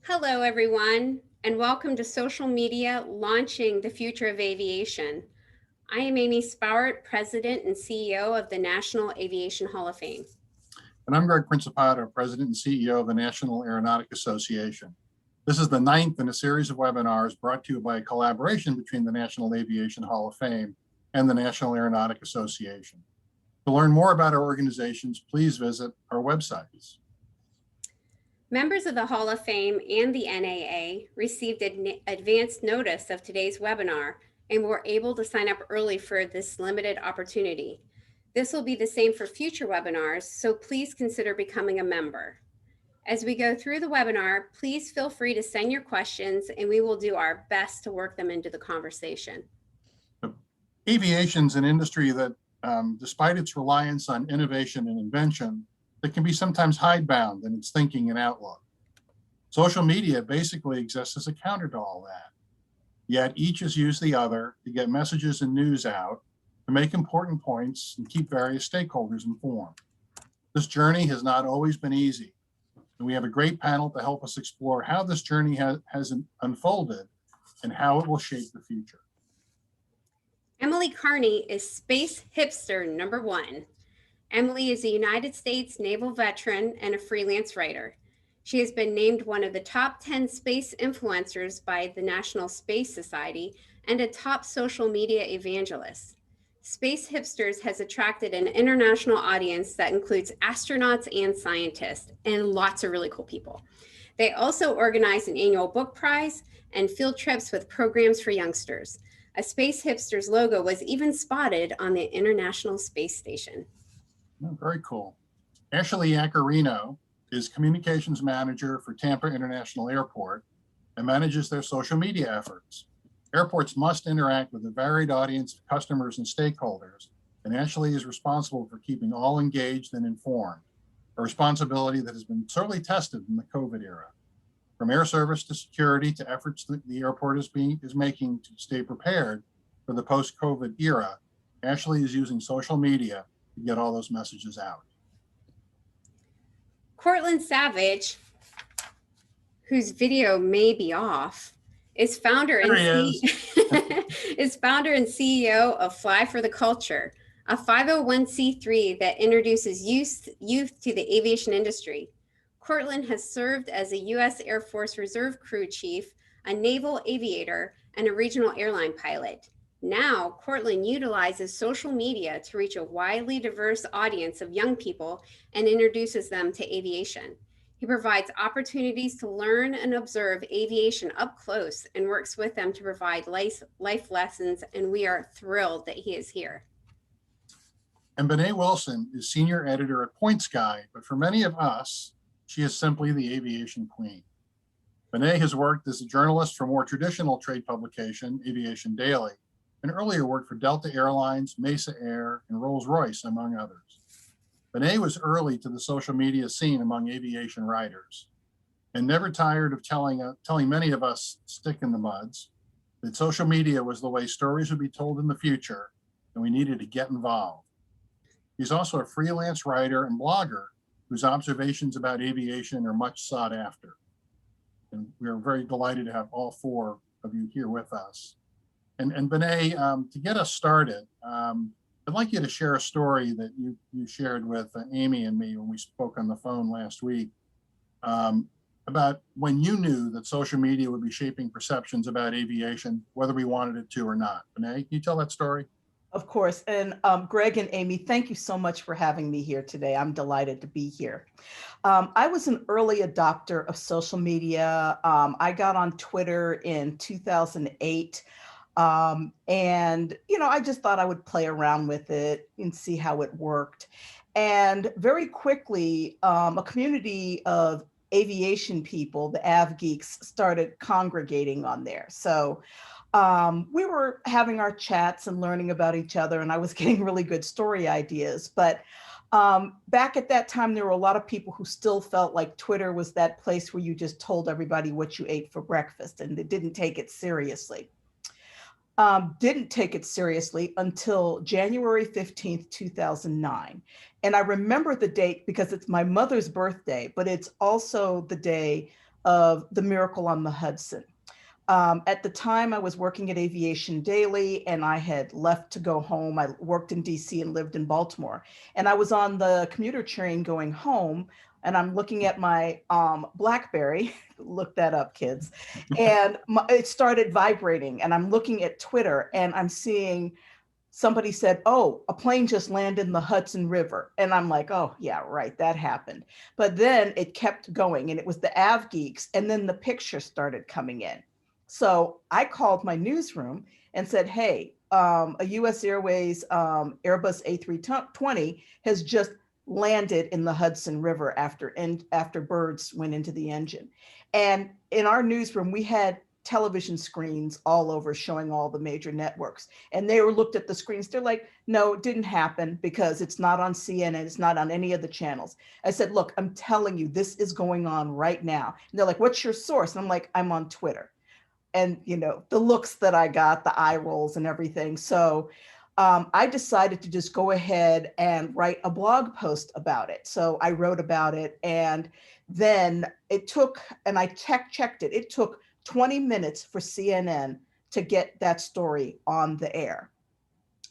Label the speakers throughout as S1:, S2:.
S1: Hello, everyone, and welcome to Social Media Launching the Future of Aviation. I am Amy Spowert, President and CEO of the National Aviation Hall of Fame.
S2: And I'm Greg Principato, President and CEO of the National Aeronautic Association. This is the 9th in a series of webinars brought to you by a collaboration between the National Aviation Hall of Fame and the National Aeronautic Association. To learn more about our organizations, please visit our websites.
S1: Members of the Hall of Fame and the NAA received advance notice of today's webinar and were able to sign up early for this limited opportunity. This will be the same for future webinars, so please consider becoming a member. As we go through the webinar, please feel free to send your questions and we will do our best to work them into the conversation.
S2: Aviation is an industry that, despite its reliance on innovation and invention, that can be sometimes hidebound in its thinking and outlook. Social media basically exists as a counter to all that. Yet each has used the other to get messages and news out, to make important points and keep various stakeholders informed. This journey has not always been easy, and we have a great panel to help us explore how this journey has unfolded and how it will shape the future.
S1: Emily Carney is Space Hipster #1. Emily is a United States Naval veteran and a freelance writer. She has been named one of the top 10 space influencers by the National Space Society and a top social media evangelist. Space Hipsters has attracted an international audience that includes astronauts and scientists and lots of really cool people. They also organize an annual book prize and field trips with programs for youngsters. A Space Hipsters logo was even spotted on the International Space Station.
S2: Oh, very cool. Ashley Yacarino is Communications Manager for Tampa International Airport and manages their social media efforts. Airports must interact with a varied audience of customers and stakeholders, and Ashley is responsible for keeping all engaged and informed, a responsibility that has been sorely tested in the COVID era. From air service to security to efforts that the airport is making to stay prepared for the post-COVID era, Ashley is using social media to get all those messages out.
S1: Cortland Savage, whose video may be off, is founder and CEO of Fly for the Culture, a 501c3 that introduces youth to the aviation industry. Cortland has served as a U.S. Air Force Reserve crew chief, a naval aviator, and a regional airline pilot. Now, Cortland utilizes social media to reach a widely diverse audience of young people and introduces them to aviation. He provides opportunities to learn and observe aviation up close and works with them to provide life lessons, and we are thrilled that he is here.
S2: And Bnet Wilson is senior editor at Points Guy, but for many of us, she is simply the aviation queen. Bnet has worked as a journalist for more traditional trade publication, Aviation Daily, and earlier worked for Delta Airlines, Mesa Air, and Rolls-Royce, among others. Bnet was early to the social media scene among aviation writers and never tired of telling many of us stick in the muds that social media was the way stories would be told in the future, and we needed to get involved. He's also a freelance writer and blogger whose observations about aviation are much sought after. And we are very delighted to have all four of you here with us. And Bnet, to get us started, I'd like you to share a story that you shared with Amy and me when we spoke on the phone last week about when you knew that social media would be shaping perceptions about aviation, whether we wanted it to or not. Bnet, can you tell that story?
S3: Of course. And Greg and Amy, thank you so much for having me here today. I'm delighted to be here. I was an early adopter of social media. I got on Twitter in 2008. And, I just thought I would play around with it and see how it worked. And very quickly, a community of aviation people, the Av Geeks, started congregating on there. So we were having our chats and learning about each other, and I was getting really good story ideas. But back at that time, there were a lot of people who still felt like Twitter was that place where you just told everybody what you ate for breakfast, and they didn't take it seriously. Didn't take it seriously until January 15th, 2009. And I remember the date because it's my mother's birthday, but it's also the day of the Miracle on the Hudson. At the time, I was working at Aviation Daily, and I had left to go home. I worked in DC and lived in Baltimore. And I was on the commuter train going home, and I'm looking at my BlackBerry. Look that up, kids. And it started vibrating, and I'm looking at Twitter, and I'm seeing somebody said, "Oh, a plane just landed in the Hudson River." And I'm like, "Oh, yeah, right, that happened." But then it kept going, and it was the Av Geeks, and then the picture started coming in. So I called my newsroom and said, "Hey, a US Airways Airbus A320 has just landed in the Hudson River after birds went into the engine." And in our newsroom, we had television screens all over showing all the major networks. And they were looked at the screens. They're like, "No, it didn't happen because it's not on CNN. It's not on any of the channels." I said, "Look, I'm telling you, this is going on right now." And they're like, "What's your source?" And I'm like, "I'm on Twitter." And, you know, the looks that I got, the eye rolls and everything. So I decided to just go ahead and write a blog post about it. So I wrote about it, and then it took, and I checked it, it took 20 minutes for CNN to get that story on the air.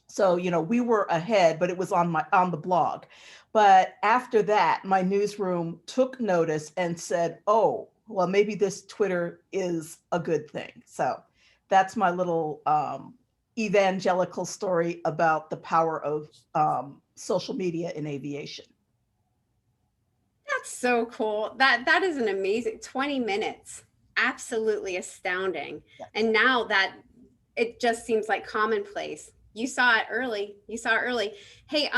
S3: So, you know, we were ahead, but it was on the blog. But after that, my newsroom took notice and said, "Oh, well, maybe this Twitter is a good thing." So that's my little evangelical story about the power of social media in aviation.
S1: That's so cool. That is an amazing 20 minutes. Absolutely astounding.
S3: Yeah.
S1: And now that it just seems like commonplace. You saw it early. You saw it early. Hey,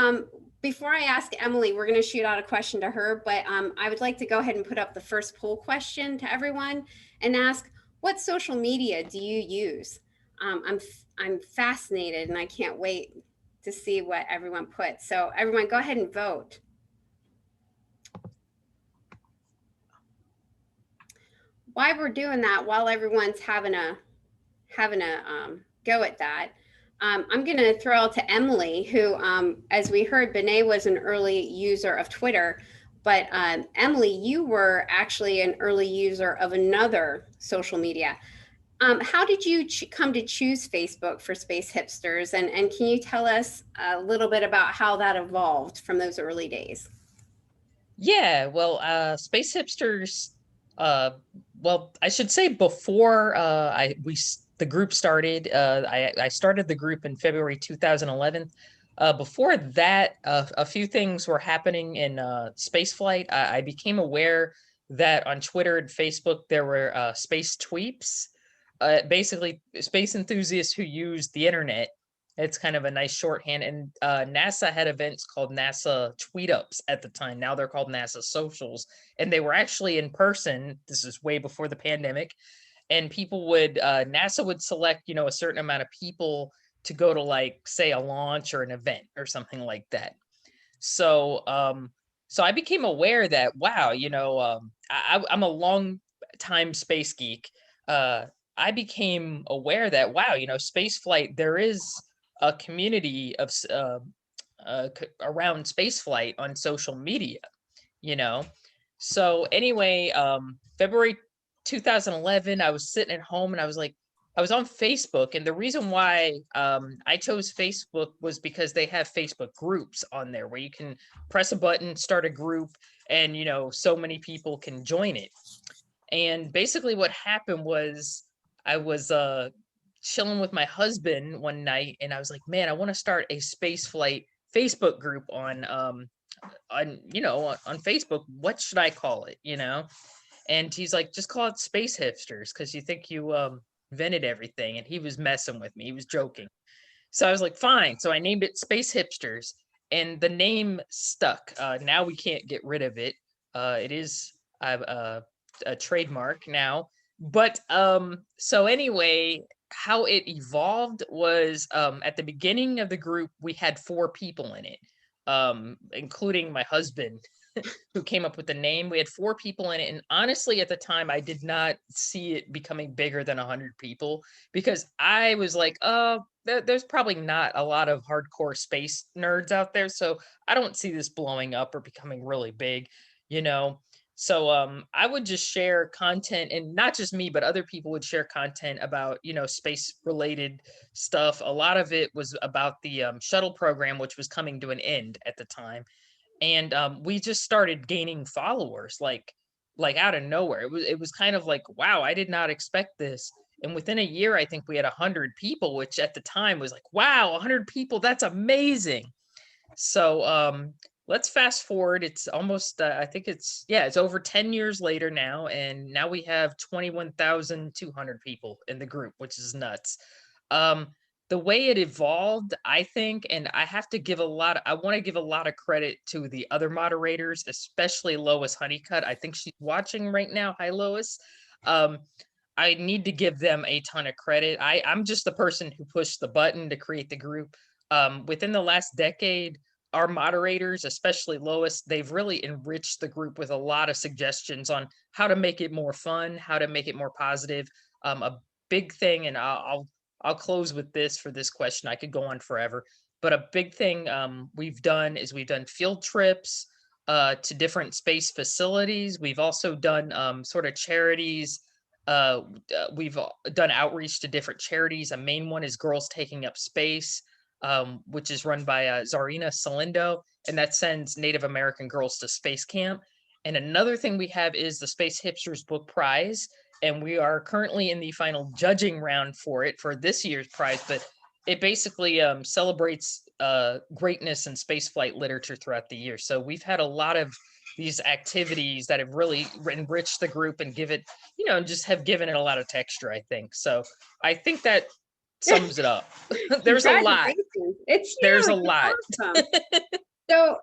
S1: before I ask Emily, we're going to shoot out a question to her, but I would like to go ahead and put up the first poll question to everyone and ask, what social media do you use? I'm fascinated, and I can't wait to see what everyone puts. So everyone, go ahead and vote. While we're doing that, while everyone's having a go at that, I'm going to throw out to Emily, who, as we heard, Bnet was an early user of Twitter, but Emily, you were actually an early user of another social media. How did you come to choose Facebook for Space Hipsters, and can you tell us a little bit about how that evolved from those early days?
S4: Yeah, well, Space Hipsters, well, I should say before the group started, I started the group in February 2011. Before that, a few things were happening in space flight. I became aware that on Twitter and Facebook there were space tweeps, basically space enthusiasts who used the internet. It's kind of a nice shorthand. And NASA had events called NASA Tweetups at the time. Now they're called NASA Socials. And they were actually in person. This is way before the pandemic. And people would, NASA would select, you know, a certain amount of people to go to, like, say, a launch or an event or something like that. So, so I became aware that, wow, you know, I'm a long time space geek. I became aware that, wow, you know, space flight, there is a community of around space flight on social media, you know. So anyway, February 2011, I was sitting at home and I was like, I was on Facebook, and the reason why I chose Facebook was because they have Facebook groups on there where you can press a button, start a group, and, you know, so many people can join it. And basically what happened was I was chilling with my husband one night, and I was like, man, I want to start a space flight Facebook group on you know, on Facebook. What should I call it, you know? And he's like, just call it Space Hipsters, because you think you invented everything. And he was messing with me. He was joking. So I was like, fine. So I named it Space Hipsters, and the name stuck. Now we can't get rid of it. It is a trademark now. But so anyway, how it evolved was at the beginning of the group, we had 4 people in it, including my husband, who came up with the name. We had 4 people in it. And honestly, at the time, I did not see it becoming bigger than 100 people, because I was like, there's probably not a lot of hardcore space nerds out there. So I don't see this blowing up or becoming really big, you know? So I would just share content, and not just me, but other people would share content about, space related stuff. A lot of it was about the shuttle program, which was coming to an end at the time. And we just started gaining followers like out of nowhere. It was kind of like, wow, I did not expect this. And within a year, I think we had 100 people, which at the time was like, wow, 100 people, that's amazing. So let's fast forward. It's almost, I think it's over 10 years later now. And now we have 21,200 people in the group, which is nuts. Um, the way it evolved, I think, and I want to give a lot of credit to the other moderators, especially Lois Honeycutt. I think she's watching right now. Hi, Lois. Um, I need to give them a ton of credit. I'm just the person who pushed the button to create the group. Within the last decade, our moderators, especially Lois, they've really enriched the group with a lot of suggestions on how to make it more fun, how to make it more positive. A big thing, and I'll close with this for this question. I could go on forever, but a big thing we've done is we've done field trips to different space facilities. We've also done sort of charities. We've done outreach to different charities. A main one is Girls Taking Up Space, which is run by Zarina Salindo, and that sends Native American girls to space camp. And another thing we have is the Space Hipsters Book Prize, and we are currently in the final judging round for it for this year's prize. But it basically celebrates greatness in spaceflight literature throughout the year. So we've had a lot of these activities that have really enriched the group and just have given it a lot of texture, I think. So I think that sums it up. There's a lot.
S1: Congratulations. It's huge.
S4: There's a
S1: It's
S4: lot.
S1: awesome. So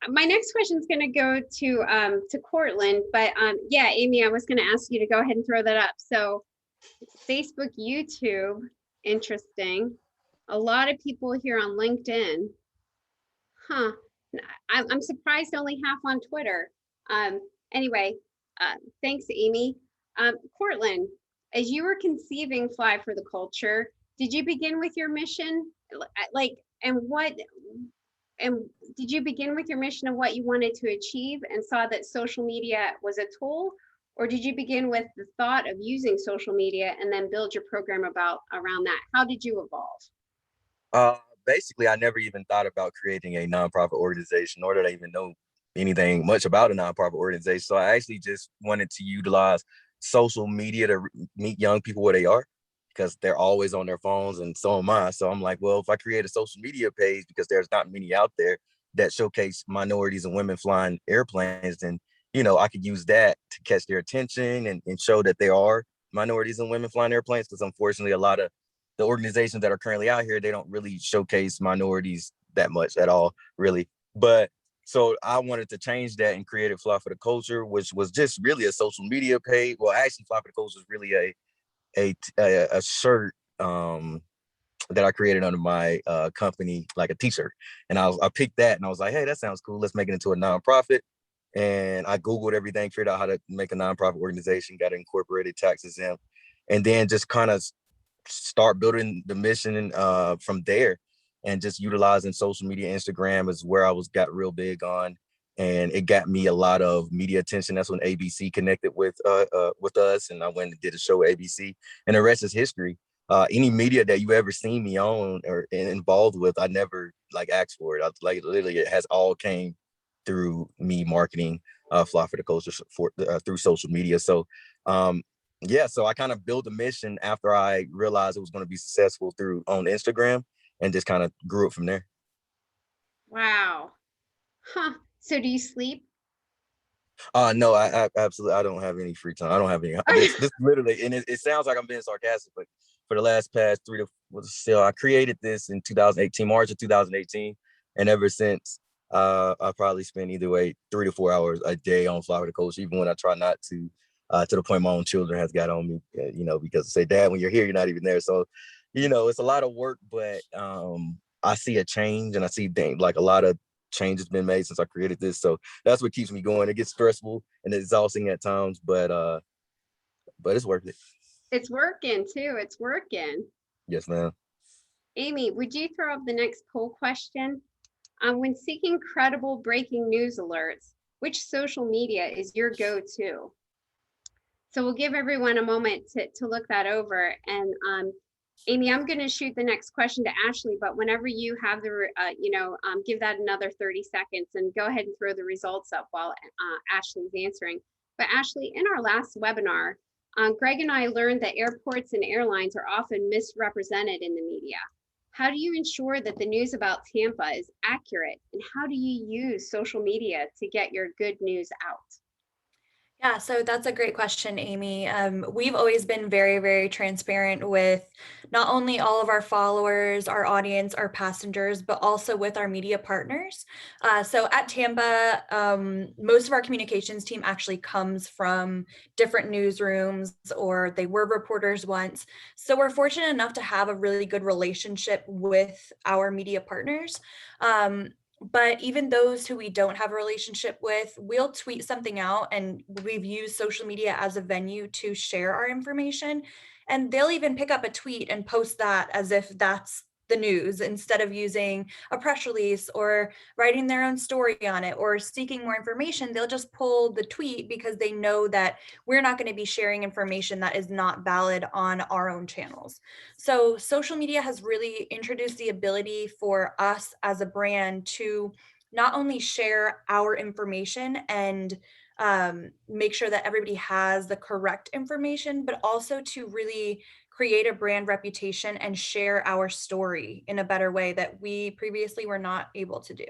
S1: my next question is going to go to Cortland, but yeah, Amy, I was going to ask you to go ahead and throw that up. So Facebook, YouTube, interesting. A lot of people here on LinkedIn. Huh. I'm surprised only half on Twitter. Anyway, thanks, Amy. Cortland, as you were conceiving Fly for the Culture, did you begin with your mission? And did you begin with your mission of what you wanted to achieve and saw that social media was a tool? Or did you begin with the thought of using social media and then build your program around that? How did you evolve?
S5: Basically, I never even thought about creating a nonprofit organization, nor did I even know anything much about a nonprofit organization. So I actually just wanted to utilize social media to meet young people where they are, because they're always on their phones, and so am I. So I'm like, well, if I create a social media page, because there's not many out there that showcase minorities and women flying airplanes, then I could use that to catch their attention and show that there are minorities and women flying airplanes. Because unfortunately, a lot of the organizations that are currently out here, they don't really showcase minorities that much at all, really. But so I wanted to change that and created Fly for the Culture, which was just really a social media page. Well, actually, Fly for the Culture is really a shirt that I created under my company, like a t-shirt. And I picked that and I was like, hey, that sounds cool. Let's make it into a nonprofit. And I Googled everything, figured out how to make a nonprofit organization, got incorporated, tax exempt, and then just kind of start building the mission from there, and just utilizing social media. Instagram is where I got real big on, and it got me a lot of media attention. That's when ABC connected with us, and I went and did a show with ABC, and the rest is history. Any media that you ever seen me on or involved with, I never asked for it. Literally, it has all came through me marketing Fly for the Culture through social media. So yeah, so I kind of built a mission after I realized it was going to be successful on Instagram, and just kind of grew it from there.
S1: Wow. Huh. So do you sleep?
S5: No, I absolutely, I don't have any free time. I don't have any. This literally, and it sounds like I'm being sarcastic, but for the past I created this in 2018, March of 2018, and ever since, I probably spend either way 3 to 4 hours a day on Fly for the Culture, even when I try not to the point my own children has got on me, because they say, Dad, when you're here, you're not even there. So, it's a lot of work, but I see a change, and I see a lot of change has been made since I created this. So that's what keeps me going. It gets stressful and exhausting at times, but it's worth it.
S1: It's working too. It's working.
S5: Yes, ma'am.
S1: Amy, would you throw up the next poll question? When seeking credible breaking news alerts, Which social media is your go-to? So we'll give everyone a moment to look that over. And Amy, I'm going to shoot the next question to Ashley, but whenever you have the, give that another 30 seconds and go ahead and throw the results up while Ashley's answering. But Ashley, in our last webinar, Greg and I learned that airports and airlines are often misrepresented in the media. How do you ensure that the news about Tampa is accurate? And how do you use social media to get your good news out?
S6: Yeah, so that's a great question, Amy. We've always been very, very transparent with not only all of our followers, our audience, our passengers, but also with our media partners. So at Tampa, most of our communications team actually comes from different newsrooms, or they were reporters once. So we're fortunate enough to have a really good relationship with our media partners. But even those who we don't have a relationship with, we'll tweet something out, and we've used social media as a venue to share our information. And they'll even pick up a tweet and post that as if that's the news, instead of using a press release or writing their own story on it or seeking more information. They'll just pull the tweet because they know that we're not going to be sharing information that is not valid on our own channels. So social media has really introduced the ability for us as a brand to not only share our information and make sure that everybody has the correct information, but also to really create a brand reputation and share our story in a better way that we previously were not able to do.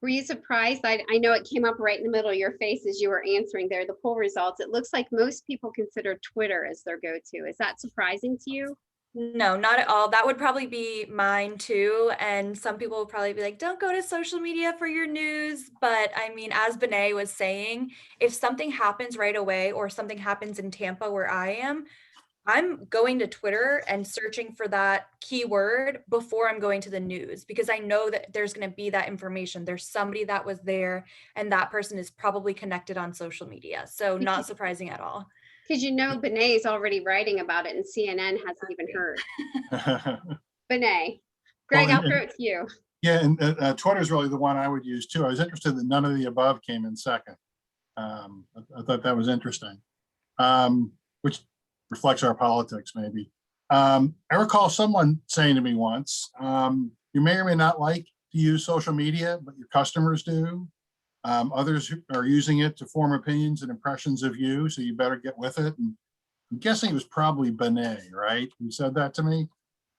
S1: Were you surprised? I know it came up right in the middle of your face as you were answering there, the poll results. It looks like most people consider Twitter as their go-to. Is that surprising to you?
S6: No, not at all. That would probably be mine too. And some people will probably be like, don't go to social media for your news. But I mean, as Bnet was saying, if something happens right away or something happens in Tampa where I am, I'm going to Twitter and searching for that keyword before I'm going to the news, because I know that there's going to be that information. There's somebody that was there, and that person is probably connected on social media. So not surprising at all.
S1: Because Bnet is already writing about it and CNN hasn't even heard. Bnet, Greg,
S2: Well,
S1: I'll throw it to you.
S2: Yeah, and Twitter is really the one I would use too. I was interested that none of the above came in second. I thought that was interesting, which reflects our politics maybe. I recall someone saying to me once, you may or may not like to use social media, but your customers do. Others are using it to form opinions and impressions of you, so you better get with it. And I'm guessing it was probably Bnet, right, who said that to me.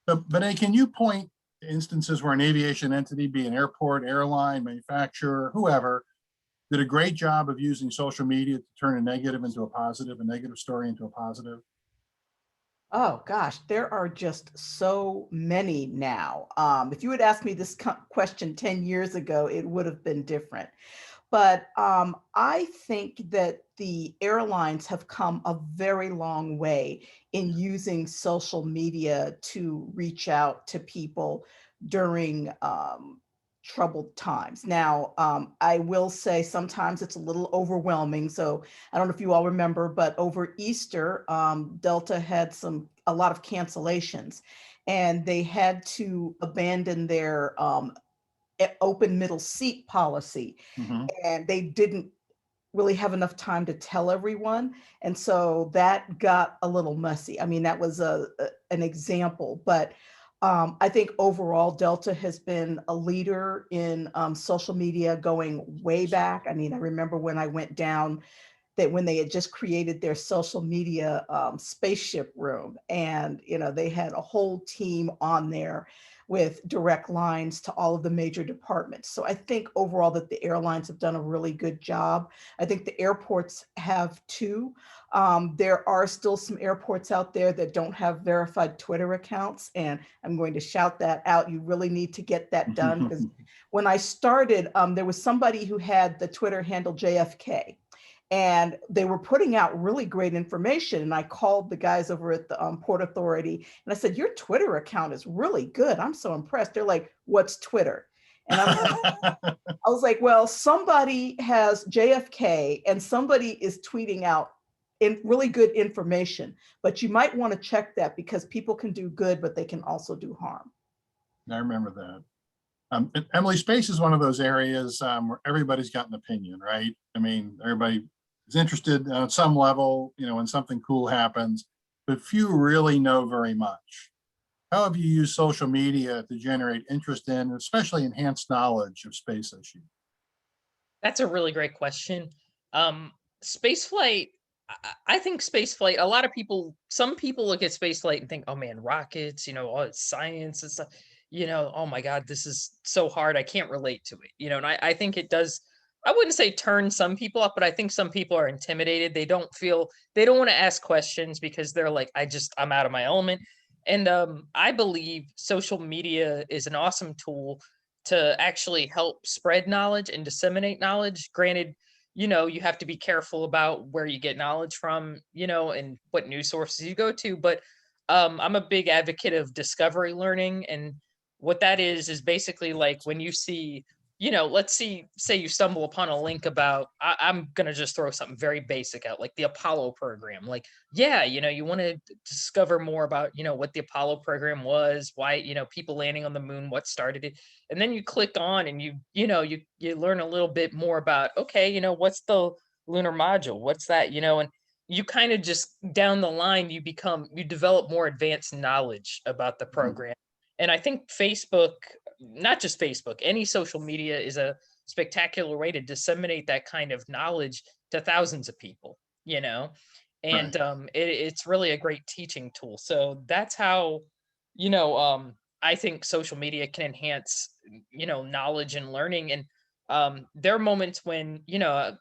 S2: So Bnet, can you point to instances where an aviation entity, be an airport, airline, manufacturer, whoever, did a great job of using social media to turn a negative into a positive, a negative story into a positive?
S3: Oh gosh, there are just so many now. If you had asked me this question 10 years ago, it would have been different. But I think that the airlines have come a very long way in using social media to reach out to people during troubled times. Now, I will say sometimes it's a little overwhelming. So I don't know if you all remember, but over Easter, Delta had a lot of cancellations, and they had to abandon their open middle seat policy.
S2: Mm-hmm.
S3: And they didn't really have enough time to tell everyone. And so that got a little messy. I mean, that was an example, but I think overall Delta has been a leader in social media going way back. I mean, I remember when I went down, that when they had just created their social media spaceship room, and they had a whole team on there with direct lines to all of the major departments. So I think overall that the airlines have done a really good job. I think the airports have too. There are still some airports out there that don't have verified Twitter accounts, and I'm going to shout that out. You really need to get that done, because when I started, there was somebody who had the Twitter handle JFK. And they were putting out really great information. And I called the guys over at the Port Authority, and I said, your Twitter account is really good. I'm so impressed. They're like, what's Twitter? And I was like, well, somebody has JFK and somebody is tweeting out really good information, but you might want to check that, because people can do good, but they can also do harm.
S2: I remember that. Emily, space is one of those areas where everybody's got an opinion, right? I mean, everybody is interested on some level, you know, when something cool happens, but few really know very much. How have you used social media to generate interest in, especially enhanced knowledge of space issues?
S4: That's a really great question. Space flight, I think space flight, a lot of people, some people look at space flight and think, oh man, rockets, you know, all it's science and stuff, you know, oh my God, this is so hard. I can't relate to it, you know, and I think it does, I wouldn't say turn some people up, but I think some people are intimidated. They don't feel, they don't want to ask questions because they're like, I'm out of my element. And I believe social media is an awesome tool to actually help spread knowledge and disseminate knowledge. Granted, you know, you have to be careful about where you get knowledge from, you know, and what news sources you go to. But I'm a big advocate of discovery learning. And what that is basically like when you see, you know, say you stumble upon a link about, I'm going to just throw something very basic out, like the Apollo program. Like, yeah, you know, you want to discover more about, you know, what the Apollo program was, why, you know, people landing on the moon, what started it. And then you click on and you know, you learn a little bit more about, okay, you know, what's the lunar module? What's that, you know, and you kind of just down the line, you develop more advanced knowledge about the program. And I think Facebook, not just Facebook, any social media is a spectacular way to disseminate that kind of knowledge to thousands of people, you know, and it's really a great teaching tool. So that's how, you know, I think social media can enhance, you know, knowledge and learning. And there are moments when, you know,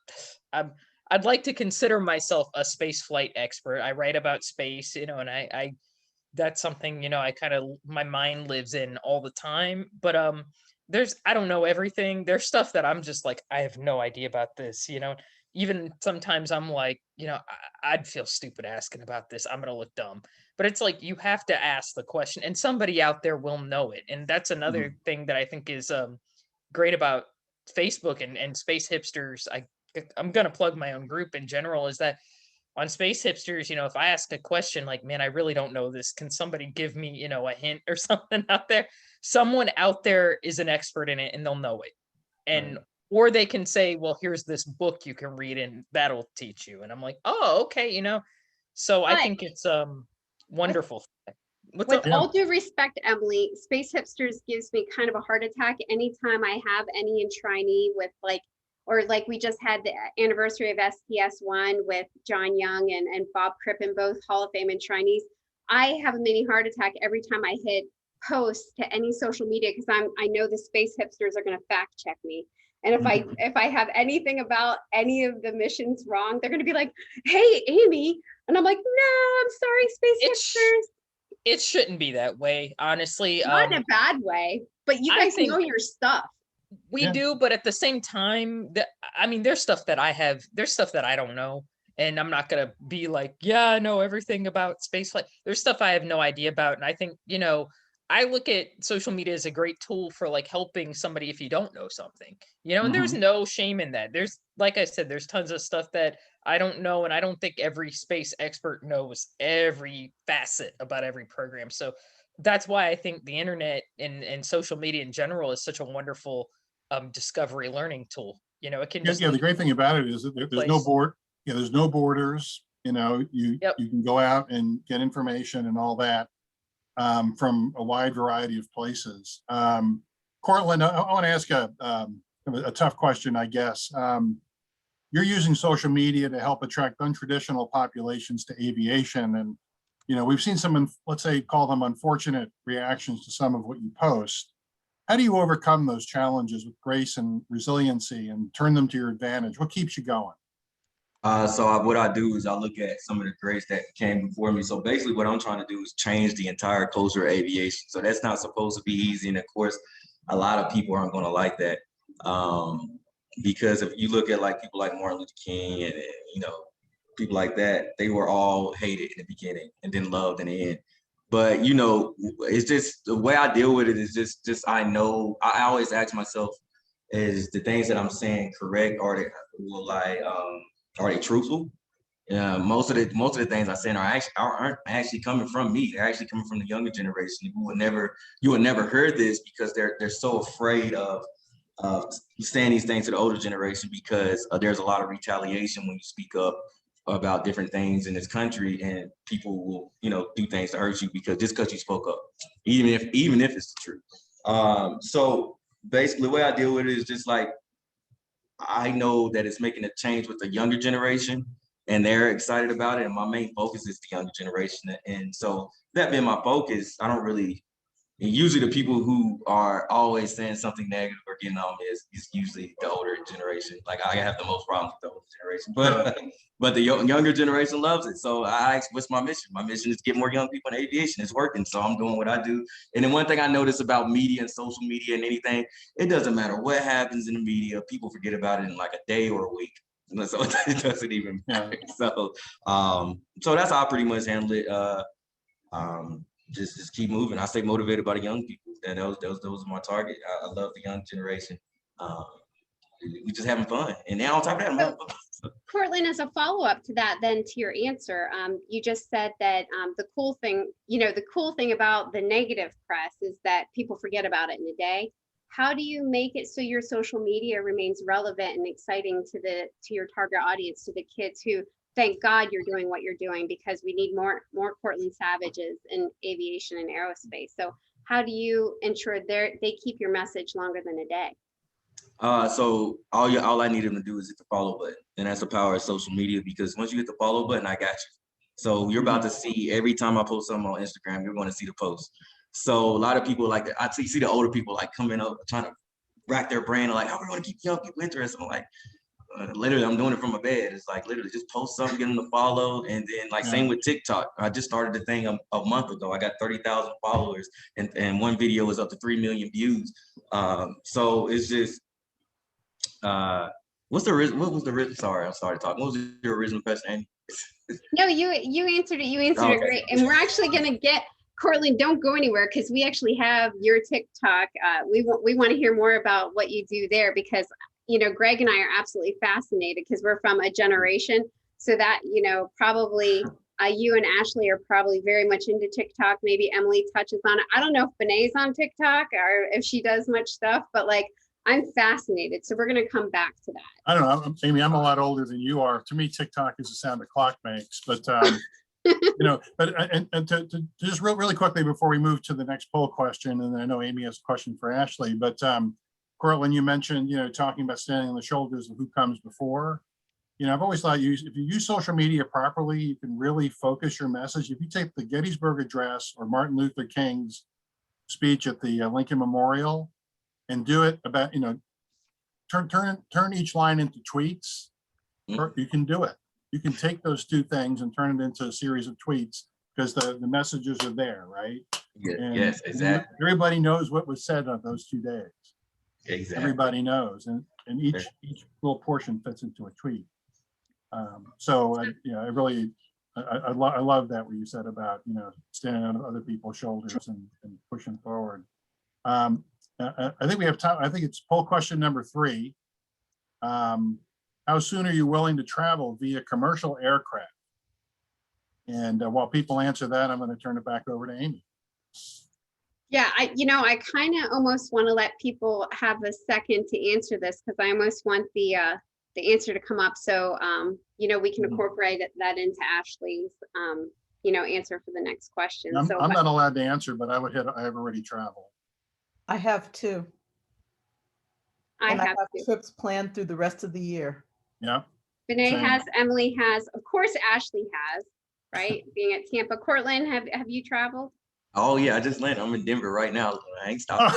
S4: I'd like to consider myself a space flight expert. I write about space, you know, and I that's something, you know, I kind of, my mind lives in all the time. But I don't know everything. There's stuff that I'm just like, I have no idea about this, you know. Even sometimes I'm like, you know, I'd feel stupid asking about this. I'm gonna look dumb. But it's like you have to ask the question and somebody out there will know it. And that's another thing that I think is great about Facebook and Space Hipsters. I'm gonna plug my own group in general, is that on Space Hipsters, you know, if I ask a question like, man, I really don't know this, can somebody give me, you know, a hint or something out there? Someone out there is an expert in it and they'll know it. And or they can say, well, here's this book you can read and that'll teach you. And I'm like, oh, okay, you know. So I think it's wonderful. What's
S1: With
S4: up?
S1: all due respect, Emily, Space Hipsters gives me kind of a heart attack anytime I have any enshrinee with like, or like we just had the anniversary of STS-1 with John Young and Bob Crippen, both Hall of Fame enshrinees. I have a mini heart attack every time I hit post to any social media because I know the Space Hipsters are going to fact check me. And if I have anything about any of the missions wrong, they're going to be like, "Hey, Amy," and I'm like, "No, I'm sorry, Space Hipsters."
S4: It shouldn't be that way, honestly.
S1: Not in a bad way, but you guys know your stuff.
S4: We do, but at the same time, I mean, there's stuff that I don't know. And I'm not going to be like, yeah, I know everything about spaceflight. There's stuff I have no idea about. And I think, you know, I look at social media as a great tool for like helping somebody if you don't know something, you know, and there's no shame in that. There's, like I said, there's tons of stuff that I don't know. And I don't think every space expert knows every facet about every program. So that's why I think the internet and social media in general is such a wonderful discovery learning tool. You know, it can just
S2: the great thing about it is that there's no board. Yeah, there's no borders. You know, you can go out and get information and all that from a wide variety of places. Cortland, I want to ask a tough question, I guess. You're using social media to help attract untraditional populations to aviation, and you know we've seen some, let's say, call them unfortunate reactions to some of what you post. How do you overcome those challenges with grace and resiliency and turn them to your advantage? What keeps you going?
S5: What I do is I look at some of the greats that came before me. So basically what I'm trying to do is change the entire culture of aviation. So that's not supposed to be easy. And of course, a lot of people aren't going to like that. Because if you look at like people like Martin Luther King and you know, people like that, they were all hated in the beginning and then loved in the end. But, you know, it's just the way I deal with it is just I know, I always ask myself, is the things that I'm saying correct? Are they truthful? most of the things I say aren't actually coming from me. They're actually coming from the younger generation. You would never hear this because they're so afraid of saying these things to the older generation because there's a lot of retaliation when you speak up about different things in this country, and people will, do things to hurt you because you spoke up, even if it's the truth. So basically, the way I deal with it is just like I know that it's making a change with the younger generation, and they're excited about it. And my main focus is the younger generation, and so that being my focus, I don't really. And usually the people who are always saying something negative or getting on me is usually the older generation. Like I have the most problems with the older generation, but the younger generation loves it. So I asked, what's my mission? My mission is to get more young people in aviation. It's working. So I'm doing what I do. And then one thing I notice about media and social media and anything, it doesn't matter what happens in the media. People forget about it in like a day or a week. So it doesn't even matter. So that's how I pretty much handle it. Just keep moving. I stay motivated by the young people. And those are my target. I love the young generation. We just having fun. And now on top of that, I'm having fun.
S1: Cortland, as a follow-up to that, then to your answer, you just said that the cool thing about the negative press is that people forget about it in a day. How do you make it so your social media remains relevant and exciting to your target audience, to the kids who, thank God you're doing what you're doing, because we need more Cortland Savages in aviation and aerospace. So how do you ensure they keep your message longer than a day?
S5: So all I need them to do is hit the follow button, and that's the power of social media. Because once you hit the follow button, I got you. So you're about to see every time I post something on Instagram, you're going to see the post. So a lot of people I see the older people like coming up trying to rack their brain like, how are we going to keep young people interested? I'm like, literally, I'm doing it from my bed. It's like literally just post something, get them to follow, and then same with TikTok. I just started the thing a month ago. I got 30,000 followers, and one video is up to 3 million views. So it's just. What was the original? Sorry, I started talking. What was your original question, Andy?
S1: No, you answered it. You answered it great. And we're actually going to get, Cortland, don't go anywhere, because we actually have your TikTok. We want to hear more about what you do there, because, Greg and I are absolutely fascinated because we're from a generation. So that, probably you and Ashley are probably very much into TikTok. Maybe Emily touches on it. I don't know if Benet's on TikTok or if she does much stuff, but I'm fascinated. So we're going to come back to that.
S2: I don't know, Amy, I'm a lot older than you are. To me, TikTok is the sound a clock makes, but and to just really quickly before we move to the next poll question, and I know Amy has a question for Ashley, but Cortland, you mentioned, talking about standing on the shoulders of who comes before. I've always thought if you use social media properly, you can really focus your message. If you take the Gettysburg Address or Martin Luther King's speech at the Lincoln Memorial and do it about, turn each line into tweets, you can do it. You can take those two things and turn it into a series of tweets because the messages are there, right?
S5: Yeah, yes, exactly.
S2: Everybody knows what was said on those 2 days.
S5: Exactly.
S2: Everybody knows, and each little portion fits into a tweet. So I love that what you said about standing on other people's shoulders and pushing forward. I think we have time. I think it's poll question number 3. How soon are you willing to travel via commercial aircraft? And while people answer that, I'm going to turn it back over to Amy.
S1: Yeah, I kind of almost want to let people have a second to answer this, because I almost want the answer to come up. So, we can incorporate that into Ashley's, answer for the next question.
S2: I'm not allowed to answer, but I have already traveled.
S3: I have 2.
S1: I have
S3: trips planned through the rest of the year.
S2: Yeah.
S1: Bnet has, Emily has, of course, Ashley has, right? Being at Tampa. Cortland, have you traveled?
S5: Oh yeah, I just landed. I'm in Denver right now. I ain't stopping.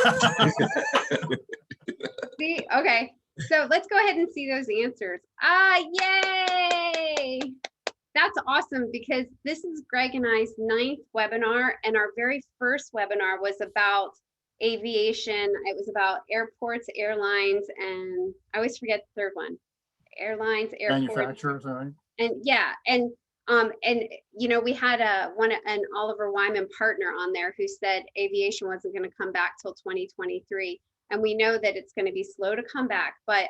S1: See, okay. So let's go ahead and see those answers. Yay! That's awesome, because this is Greg and I's 9th webinar, and our very first webinar was about aviation. It was about airports, airlines, and I always forget the third one. Airlines, airports,
S2: manufacturers, right?
S1: And we had an Oliver Wyman partner on there who said aviation wasn't going to come back till 2023, and we know that it's going to be slow to come back. But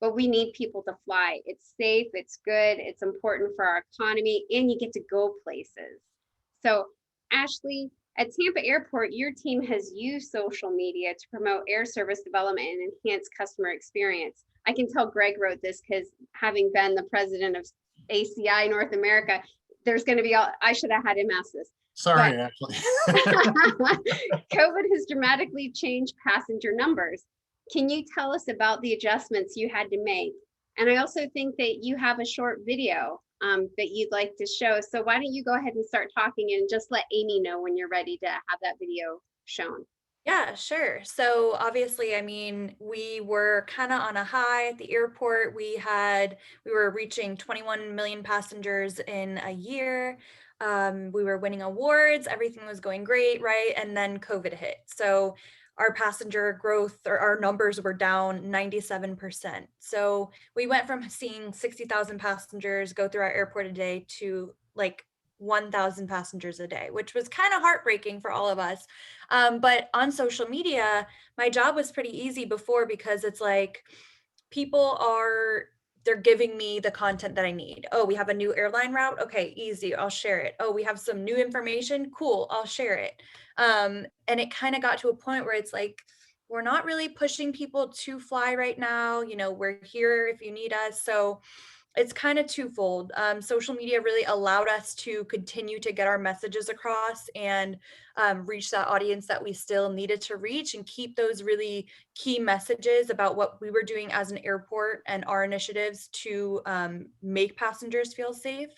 S1: but we need people to fly. It's safe, it's good, it's important for our economy, and you get to go places. So Ashley, at Tampa Airport, your team has used social media to promote air service development and enhance customer experience. I can tell Greg wrote this because having been the president of ACI North America, there's going to be, I should have had him ask this.
S2: Sorry, Ashley.
S1: COVID has dramatically changed passenger numbers. Can you tell us about the adjustments you had to make? And I also think that you have a short video that you'd like to show. So why don't you go ahead and start talking and just let Amy know when you're ready to have that video shown.
S6: Yeah, sure. So obviously, I mean, we were kind of on a high at the airport. We were reaching 21 million passengers in a year. We were winning awards. Everything was going great, right? And then COVID hit. So our passenger growth, or our numbers, were down 97%. So we went from seeing 60,000 passengers go through our airport a day to like 1,000 passengers a day, which was kind of heartbreaking for all of us. But on social media, my job was pretty easy before, because it's like they're giving me the content that I need. Oh, we have a new airline route. Okay, easy. I'll share it. Oh, we have some new information. Cool. I'll share it. And it kind of got to a point where it's like, we're not really pushing people to fly right now. You know, we're here if you need us. So it's kind of twofold. Social media really allowed us to continue to get our messages across and reach that audience that we still needed to reach, and keep those really key messages about what we were doing as an airport and our initiatives to make passengers feel safe.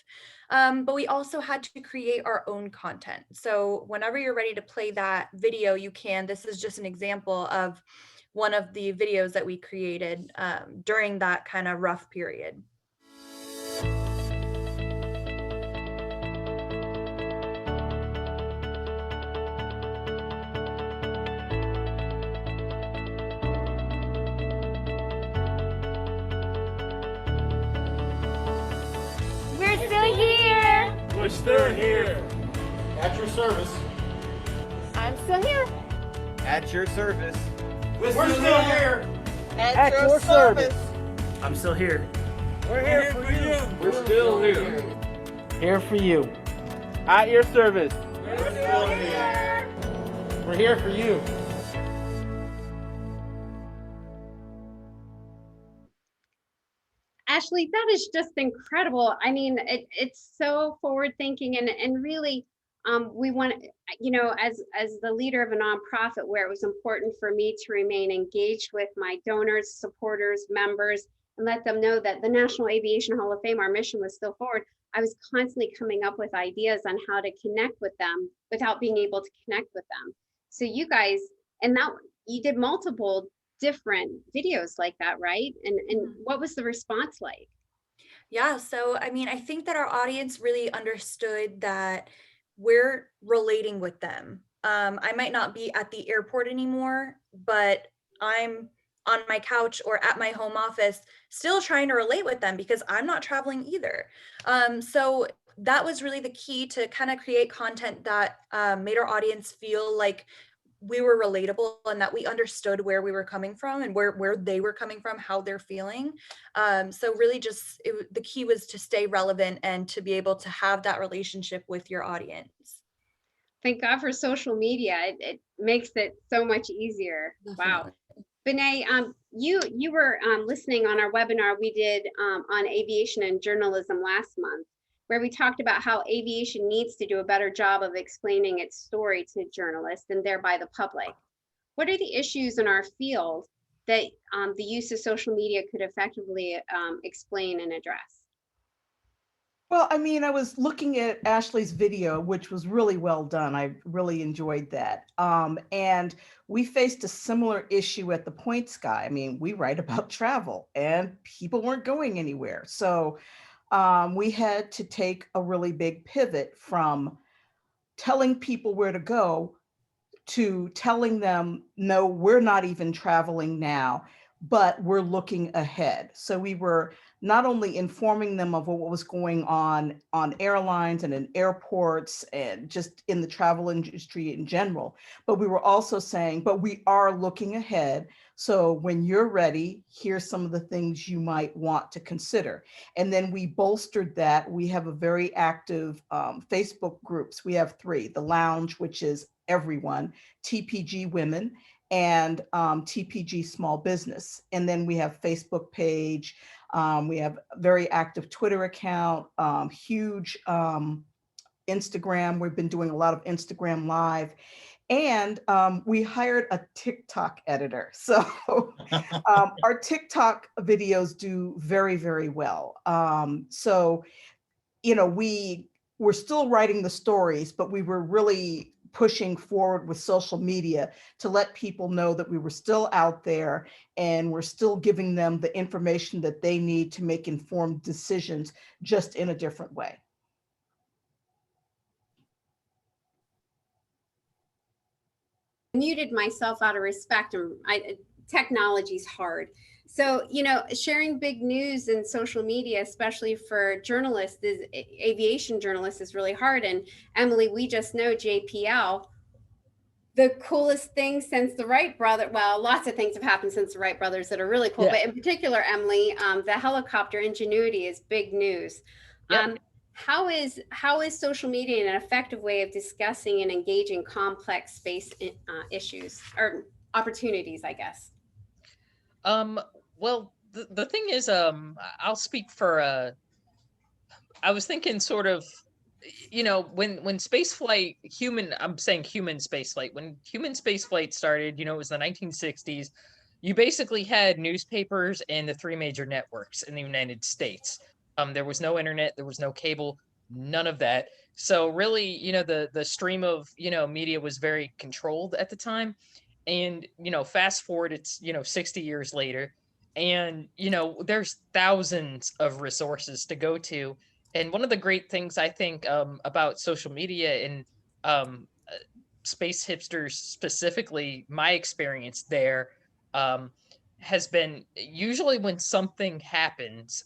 S6: But we also had to create our own content. So whenever you're ready to play that video, you can. This is just an example of one of the videos that we created during that kind of rough period.
S7: We're still here.
S2: At your service.
S8: I'm still here.
S5: At your service.
S7: We're still here.
S8: At your service.
S7: I'm still here.
S8: We're here for you.
S7: We're still here.
S8: Here for you. At your service.
S7: We're still here.
S8: We're here for you.
S1: Ashley, that is just incredible. I mean, it's so forward thinking, and really, we want, you know, as the leader of a nonprofit, where it was important for me to remain engaged with my donors, supporters, members, and let them know that the National Aviation Hall of Fame, our mission was still forward. I was constantly coming up with ideas on how to connect with them without being able to connect with them. So you guys, and that you did multiple different videos like that, right? And what was the response like?
S6: Yeah, so I mean, I think that our audience really understood that we're relating with them. I might not be at the airport anymore, but I'm on my couch or at my home office still trying to relate with them, because I'm not traveling either. So that was really the key, to kind of create content that made our audience feel like we were relatable, and that we understood where we were coming from and where they were coming from, how they're feeling. So really just the key was to stay relevant and to be able to have that relationship with your audience.
S1: Thank God for social media. It makes it so much easier. Wow. Bnet, you were listening on our webinar we did on aviation and journalism last month, where we talked about how aviation needs to do a better job of explaining its story to journalists and thereby the public. What are the issues in our field that the use of social media could effectively explain and address?
S3: Well, I mean, I was looking at Ashley's video, which was really well done. I really enjoyed that. And we faced a similar issue at the Point Sky. I mean, we write about travel and people weren't going anywhere. So we had to take a really big pivot from telling people where to go to telling them, no, we're not even traveling now, but we're looking ahead. So we were not only informing them of what was going on airlines and in airports and just in the travel industry in general, but we were also saying, but we are looking ahead. So when you're ready, here's some of the things you might want to consider. And then we bolstered that. We have a very active Facebook groups. We have 3, the Lounge, which is everyone, TPG Women, and TPG Small Business. And then we have Facebook page. We have a very active Twitter account, huge Instagram. We've been doing a lot of Instagram Live. And we hired a TikTok editor. So our TikTok videos do very, very well. So, you know, we're still writing the stories, but we were really pushing forward with social media to let people know that we were still out there and we're still giving them the information that they need to make informed decisions, just in a different way.
S1: Muted myself out of respect, and technology's hard. So, you know, sharing big news in social media, especially for journalists, aviation journalists, is really hard. And Emily, we just know JPL, the coolest thing since the Wright brothers, well, lots of things have happened since the Wright brothers that are really cool, but in particular, Emily, the helicopter Ingenuity is big news.
S4: Yep.
S1: How is social media an effective way of discussing and engaging complex space issues or opportunities, I guess?
S4: Well, the thing is, I'll speak for, I was thinking sort of, you know, when space flight, I'm saying human space flight, when human space flight started, you know, it was the 1960s, you basically had newspapers and the 3 major networks in the United States. There was no internet, there was no cable, none of that. So really, you know, the stream of, you know, media was very controlled at the time. And, you know, fast forward, it's, you know, 60 years later, and, you know, there's thousands of resources to go to. And one of the great things I think about social media and Space Hipsters specifically, my experience there has been usually when something happens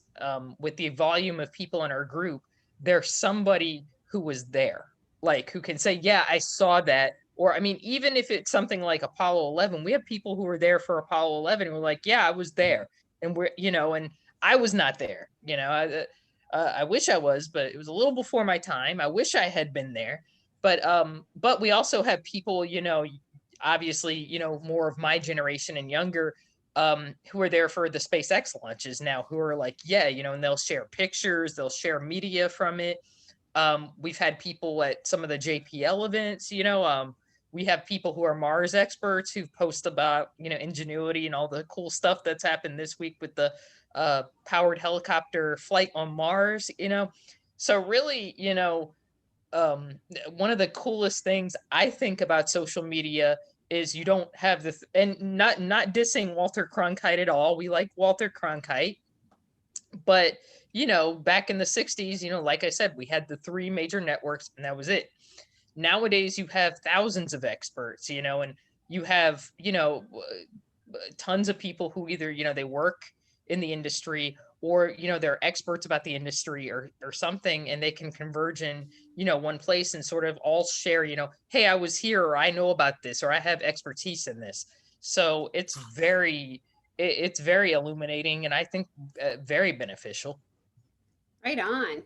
S4: with the volume of people in our group, there's somebody who was there, like who can say, yeah, I saw that. Or, I mean, even if it's something like Apollo 11, we have people who were there for Apollo 11 who were like, yeah, I was there. And we're, you know, and I was not there, you know, I wish I was, but it was a little before my time. I wish I had been there. But we also have people, you know, obviously, you know, more of my generation and younger, who are there for the SpaceX launches now, who are like, yeah, you know, and they'll share pictures, they'll share media from it. We've had people at some of the JPL events, you know, we have people who are Mars experts who post about, you know, Ingenuity and all the cool stuff that's happened this week with the powered helicopter flight on Mars, you know. So really, you know, one of the coolest things I think about social media is you don't have the and not dissing Walter Cronkite at all. We like Walter Cronkite, but you know, back in the 60s, you know, like I said, we had the 3 major networks and that was it. Nowadays you have thousands of experts, you know, and you have, you know, tons of people who either, you know, they work in the industry or, you know, they're experts about the industry or something, and they can converge in, you know, one place and sort of all share, you know, hey, I was here, or I know about this, or I have expertise in this. So it's very illuminating, and I think very beneficial.
S1: Right on.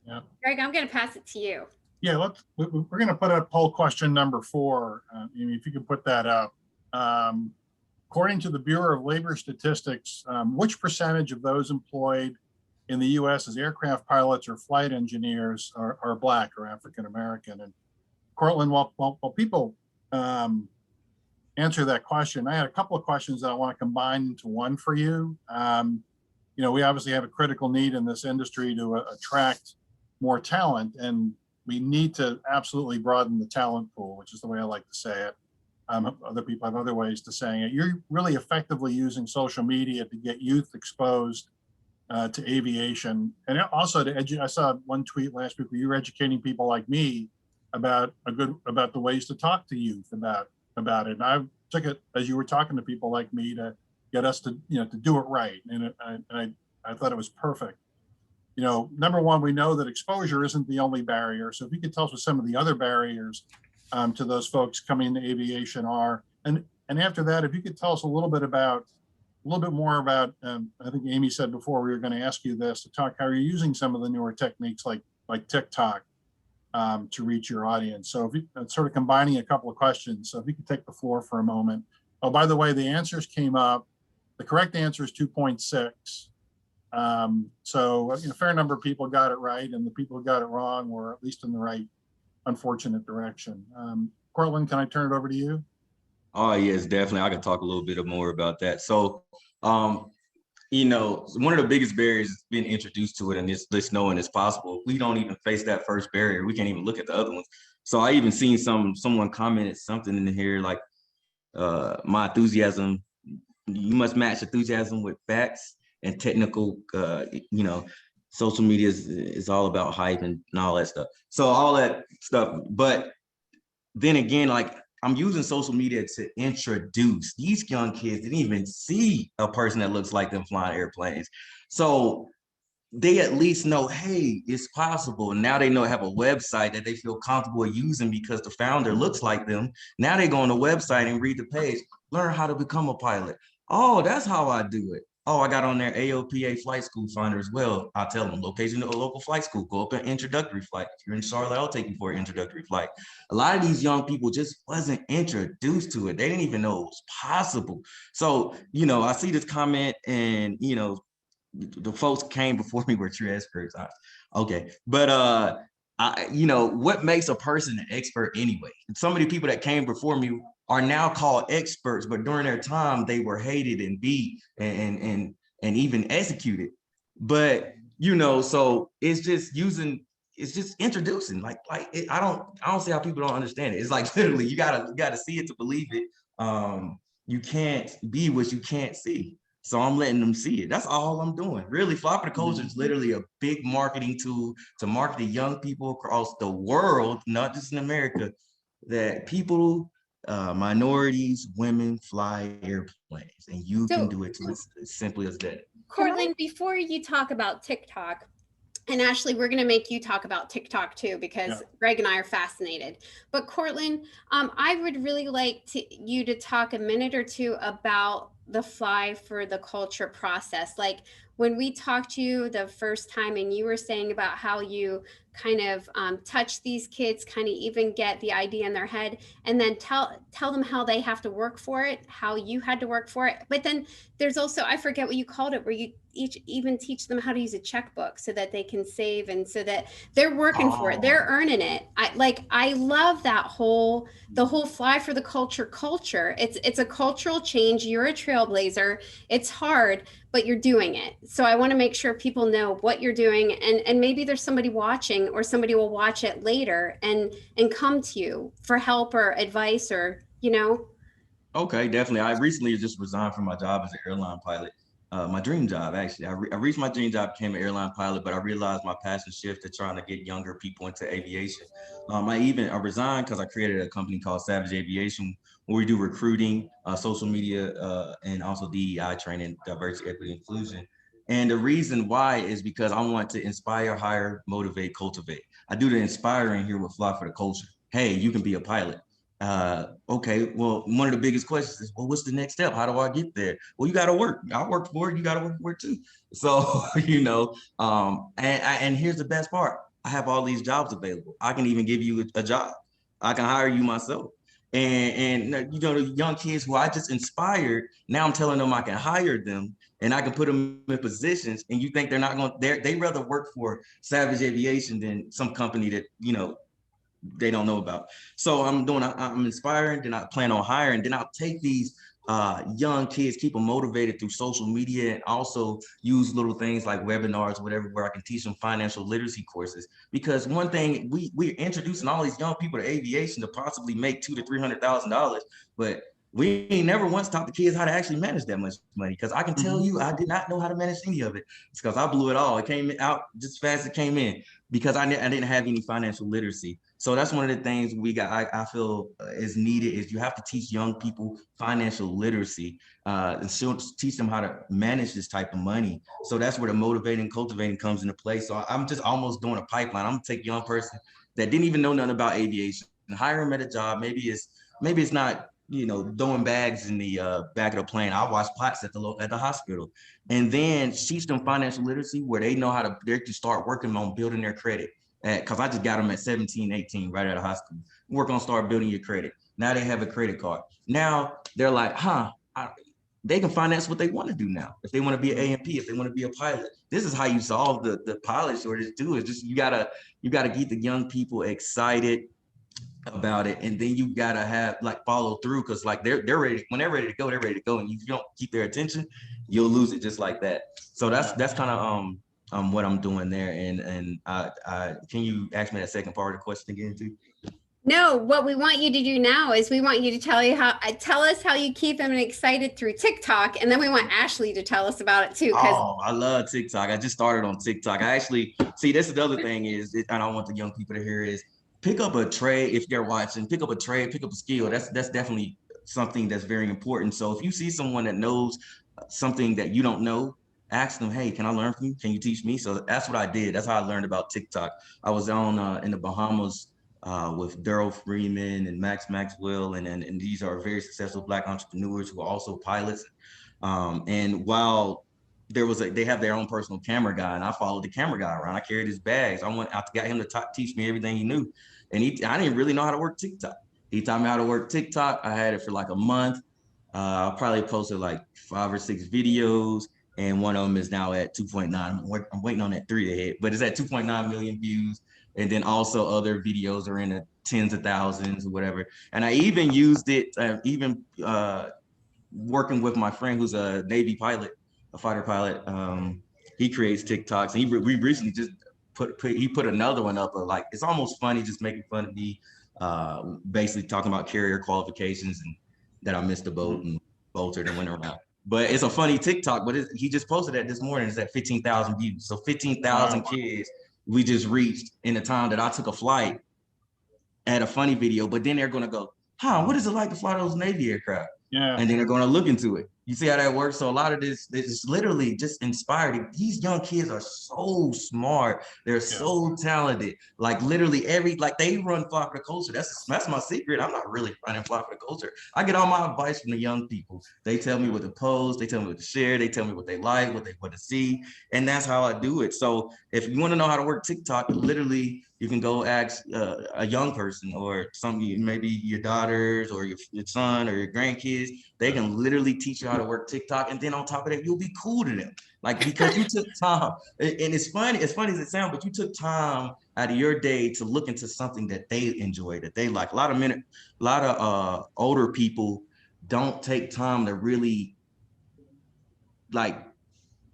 S2: Yeah.
S1: Greg, I'm going to pass it to you.
S2: Yeah, we're going to put up poll question number 4. If you could put that up. According to the Bureau of Labor Statistics, which percentage of those employed in the U.S. as aircraft pilots or flight engineers are Black or African American? And Cortland, while people answer that question, I had a couple of questions that I want to combine into one for you. You know, we obviously have a critical need in this industry to attract more talent, and we need to absolutely broaden the talent pool, which is the way I like to say it. Other people have other ways to saying it. You're really effectively using social media to get youth exposed to aviation, and also to I saw one tweet last week where you were educating people like me about the ways to talk to youth about it. And I took it as you were talking to people like me to get us to, you know, to do it right. And I I thought it was perfect. You know, number one, we know that exposure isn't the only barrier. So if you could tell us what some of the other barriers to those folks coming into aviation are, and after that, if you could tell us a little bit more about, I think Amy said before we were going to ask you this, to talk how you're using some of the newer techniques like TikTok to reach your audience. So if you sort of combining a couple of questions, so if you could take the floor for a moment. Oh, by the way, the answers came up. The correct answer is 2.6. So a fair number of people got it right, and the people who got it wrong were at least in the right, unfortunate direction. Cortland, can I turn it over to you?
S9: Oh, yes, definitely. I can talk a little bit more about that. So, you know, one of the biggest barriers is being introduced to it and just knowing it's possible. We don't even face that first barrier. We can't even look at the other ones. So I even seen someone commented something in here like, my enthusiasm, you must match enthusiasm with facts and technical, you know, social media is all about hype and all that stuff. So all that stuff. But then again, like, I'm using social media to introduce these young kids. Didn't even see a person that looks like them flying airplanes. So they at least know, hey, it's possible. Now they know have a website that they feel comfortable using because the founder looks like them. Now they go on the website and read the page, learn how to become a pilot. Oh, that's how I do it. Oh, I got on there AOPA Flight School Finder as well. I'll tell them location of a local flight school, go up an introductory flight. If you're in Charlotte, I'll take you for an introductory flight. A lot of these young people just wasn't introduced to it. They didn't even know it was possible. So, you know, I see this comment and, you know, the folks came before me were true experts. Okay. But, you know, what makes a person an expert anyway? So many people that came before me are now called experts, but during their time they were hated and beat and even executed. But you know, so it's just introducing. I don't see how people don't understand it. It's like literally you gotta see it to believe it. You can't be what you can't see. So I'm letting them see it. That's all I'm doing. Really, Fly for the Culture is literally a big marketing tool to market to young people across the world, not just in America, that people, minorities, women fly airplanes, and you can do it too. It's as simple as that.
S1: Cortland, before you talk about TikTok, and Ashley, we're going to make you talk about TikTok too, because Greg and I are fascinated. But Cortland, I would really like you to talk a minute or two about the Fly for the Culture process. Like when we talked to you the first time and you were saying about how you kind of touch these kids, kind of even get the idea in their head, and then tell them how they have to work for it, how you had to work for it. But then there's also, I forget what you called it, where you even teach them how to use a checkbook so that they can save, and so that they're working for it, they're earning it. I love that the whole Fly for the culture. It's a cultural change. You're a trailblazer. It's hard, but you're doing it. So I want to make sure people know what you're doing, and maybe there's somebody watching, or somebody will watch it later and come to you for help or advice, or, you know.
S9: Okay, definitely. I recently just resigned from my job as an airline pilot. My dream job, actually. I reached my dream job, became an airline pilot, but I realized my passion shifted trying to get younger people into aviation. I resigned because I created a company called Savage Aviation, where we do recruiting, social media, and also DEI training, diversity, equity, inclusion. And the reason why is because I want to inspire, hire, motivate, cultivate. I do the inspiring here with Fly for the Culture. Hey, you can be a pilot. Okay, well, one of the biggest questions is, well, what's the next step? How do I get there? Well, you got to work. I work for it. You got to work for it too. So, you know, and here's the best part. I have all these jobs available. I can even give you a job. I can hire you myself. And you know, the young kids who I just inspired, now I'm telling them I can hire them and I can put them in positions, and you think they're not going, they rather work for Savage Aviation than some company that, you know, they don't know about. So I'm inspiring, then I plan on hiring, then I'll take these young kids, keep them motivated through social media, and also use little things like webinars, whatever, where I can teach them financial literacy courses. Because one thing, we're introducing all these young people to aviation to possibly make $200,000 to $300,000, but we ain't never once taught the kids how to actually manage that much money. Because I can tell you, I did not know how to manage any of it. It's because I blew it all. It came out just as fast as it came in because I didn't have any financial literacy. So that's one of the things I feel is needed is you have to teach young people financial literacy and teach them how to manage this type of money. So that's where the motivating, cultivating comes into play. So I'm just almost doing a pipeline. I'm gonna take a young person that didn't even know nothing about aviation and hire them at a job. Maybe it's not, throwing bags in the back of the plane. I'll wash pots at the hospital, and then teach them financial literacy where they know they can start working on building their credit. Because I just got them at 17, 18, right out of high school. We're gonna start building your credit. Now they have a credit card. Now they're like, they can finance what they want to do now. If they want to be an A&P, if they want to be a pilot, this is how you solve the pilot shortage too. It's just you gotta get the young people excited about it, and then you gotta have follow through, because they're ready. When they're ready to go, they're ready to go, and if you don't keep their attention, you'll lose it just like that. So that's kind of what I'm doing there. And I can you ask me that second part of the question again too?
S1: No, what we want you to do now is we want you to tell us how you keep them excited through TikTok, and then we want Ashley to tell us about it too.
S9: Oh, I love TikTok. I just started on TikTok. I actually see this is the other thing is, and I want the young people to hear is pick up a trade. If they're watching, pick up a trade, pick up a skill. That's definitely something that's very important. So if you see someone that knows something that you don't know, ask them, hey, can I learn from you? Can you teach me? So that's what I did. That's how I learned about TikTok. I was on in the Bahamas with Daryl Freeman and Max Maxwell, and these are very successful Black entrepreneurs who are also pilots. And while they have their own personal camera guy, and I followed the camera guy around. I carried his bags. I got him to teach me everything he knew, and I didn't really know how to work TikTok. He taught me how to work TikTok. I had it for like a month. I probably posted like 5 or 6 videos, and one of them is now at 2.9. I'm waiting on that 3 to hit, but it's at 2.9 million views. And then also other videos are in the tens of thousands or whatever. And I even used it, working with my friend who's a Navy pilot, a fighter pilot. He creates TikToks, and we recently just put another one up of it's almost funny, just making fun of me, basically talking about carrier qualifications and that I missed the boat and bolted and went around. But it's a funny TikTok, but he just posted that this morning. It's at 15,000 views. So 15,000 kids we just reached in the time that I took a flight at a funny video. But then they're going to go, what is it like to fly those Navy aircraft?
S2: Yeah.
S9: And then they're going to look into it. You see how that works? So a lot of this is literally just inspired. These young kids are so smart. They're so talented. Literally they run Fly for the Culture. That's my secret. I'm not really running Fly for the Culture. I get all my advice from the young people. They tell me what to post. They tell me what to share. They tell me what they like, what they want to see. And that's how I do it. So if you want to know how to work TikTok, literally you can go ask a young person or maybe your daughters or your son or your grandkids. They can literally teach you how to work TikTok, and then on top of that, you'll be cool to them. Because you took time, and it's funny as it sounds, but you took time out of your day to look into something that they enjoy, that they like. A lot of older people don't take time to really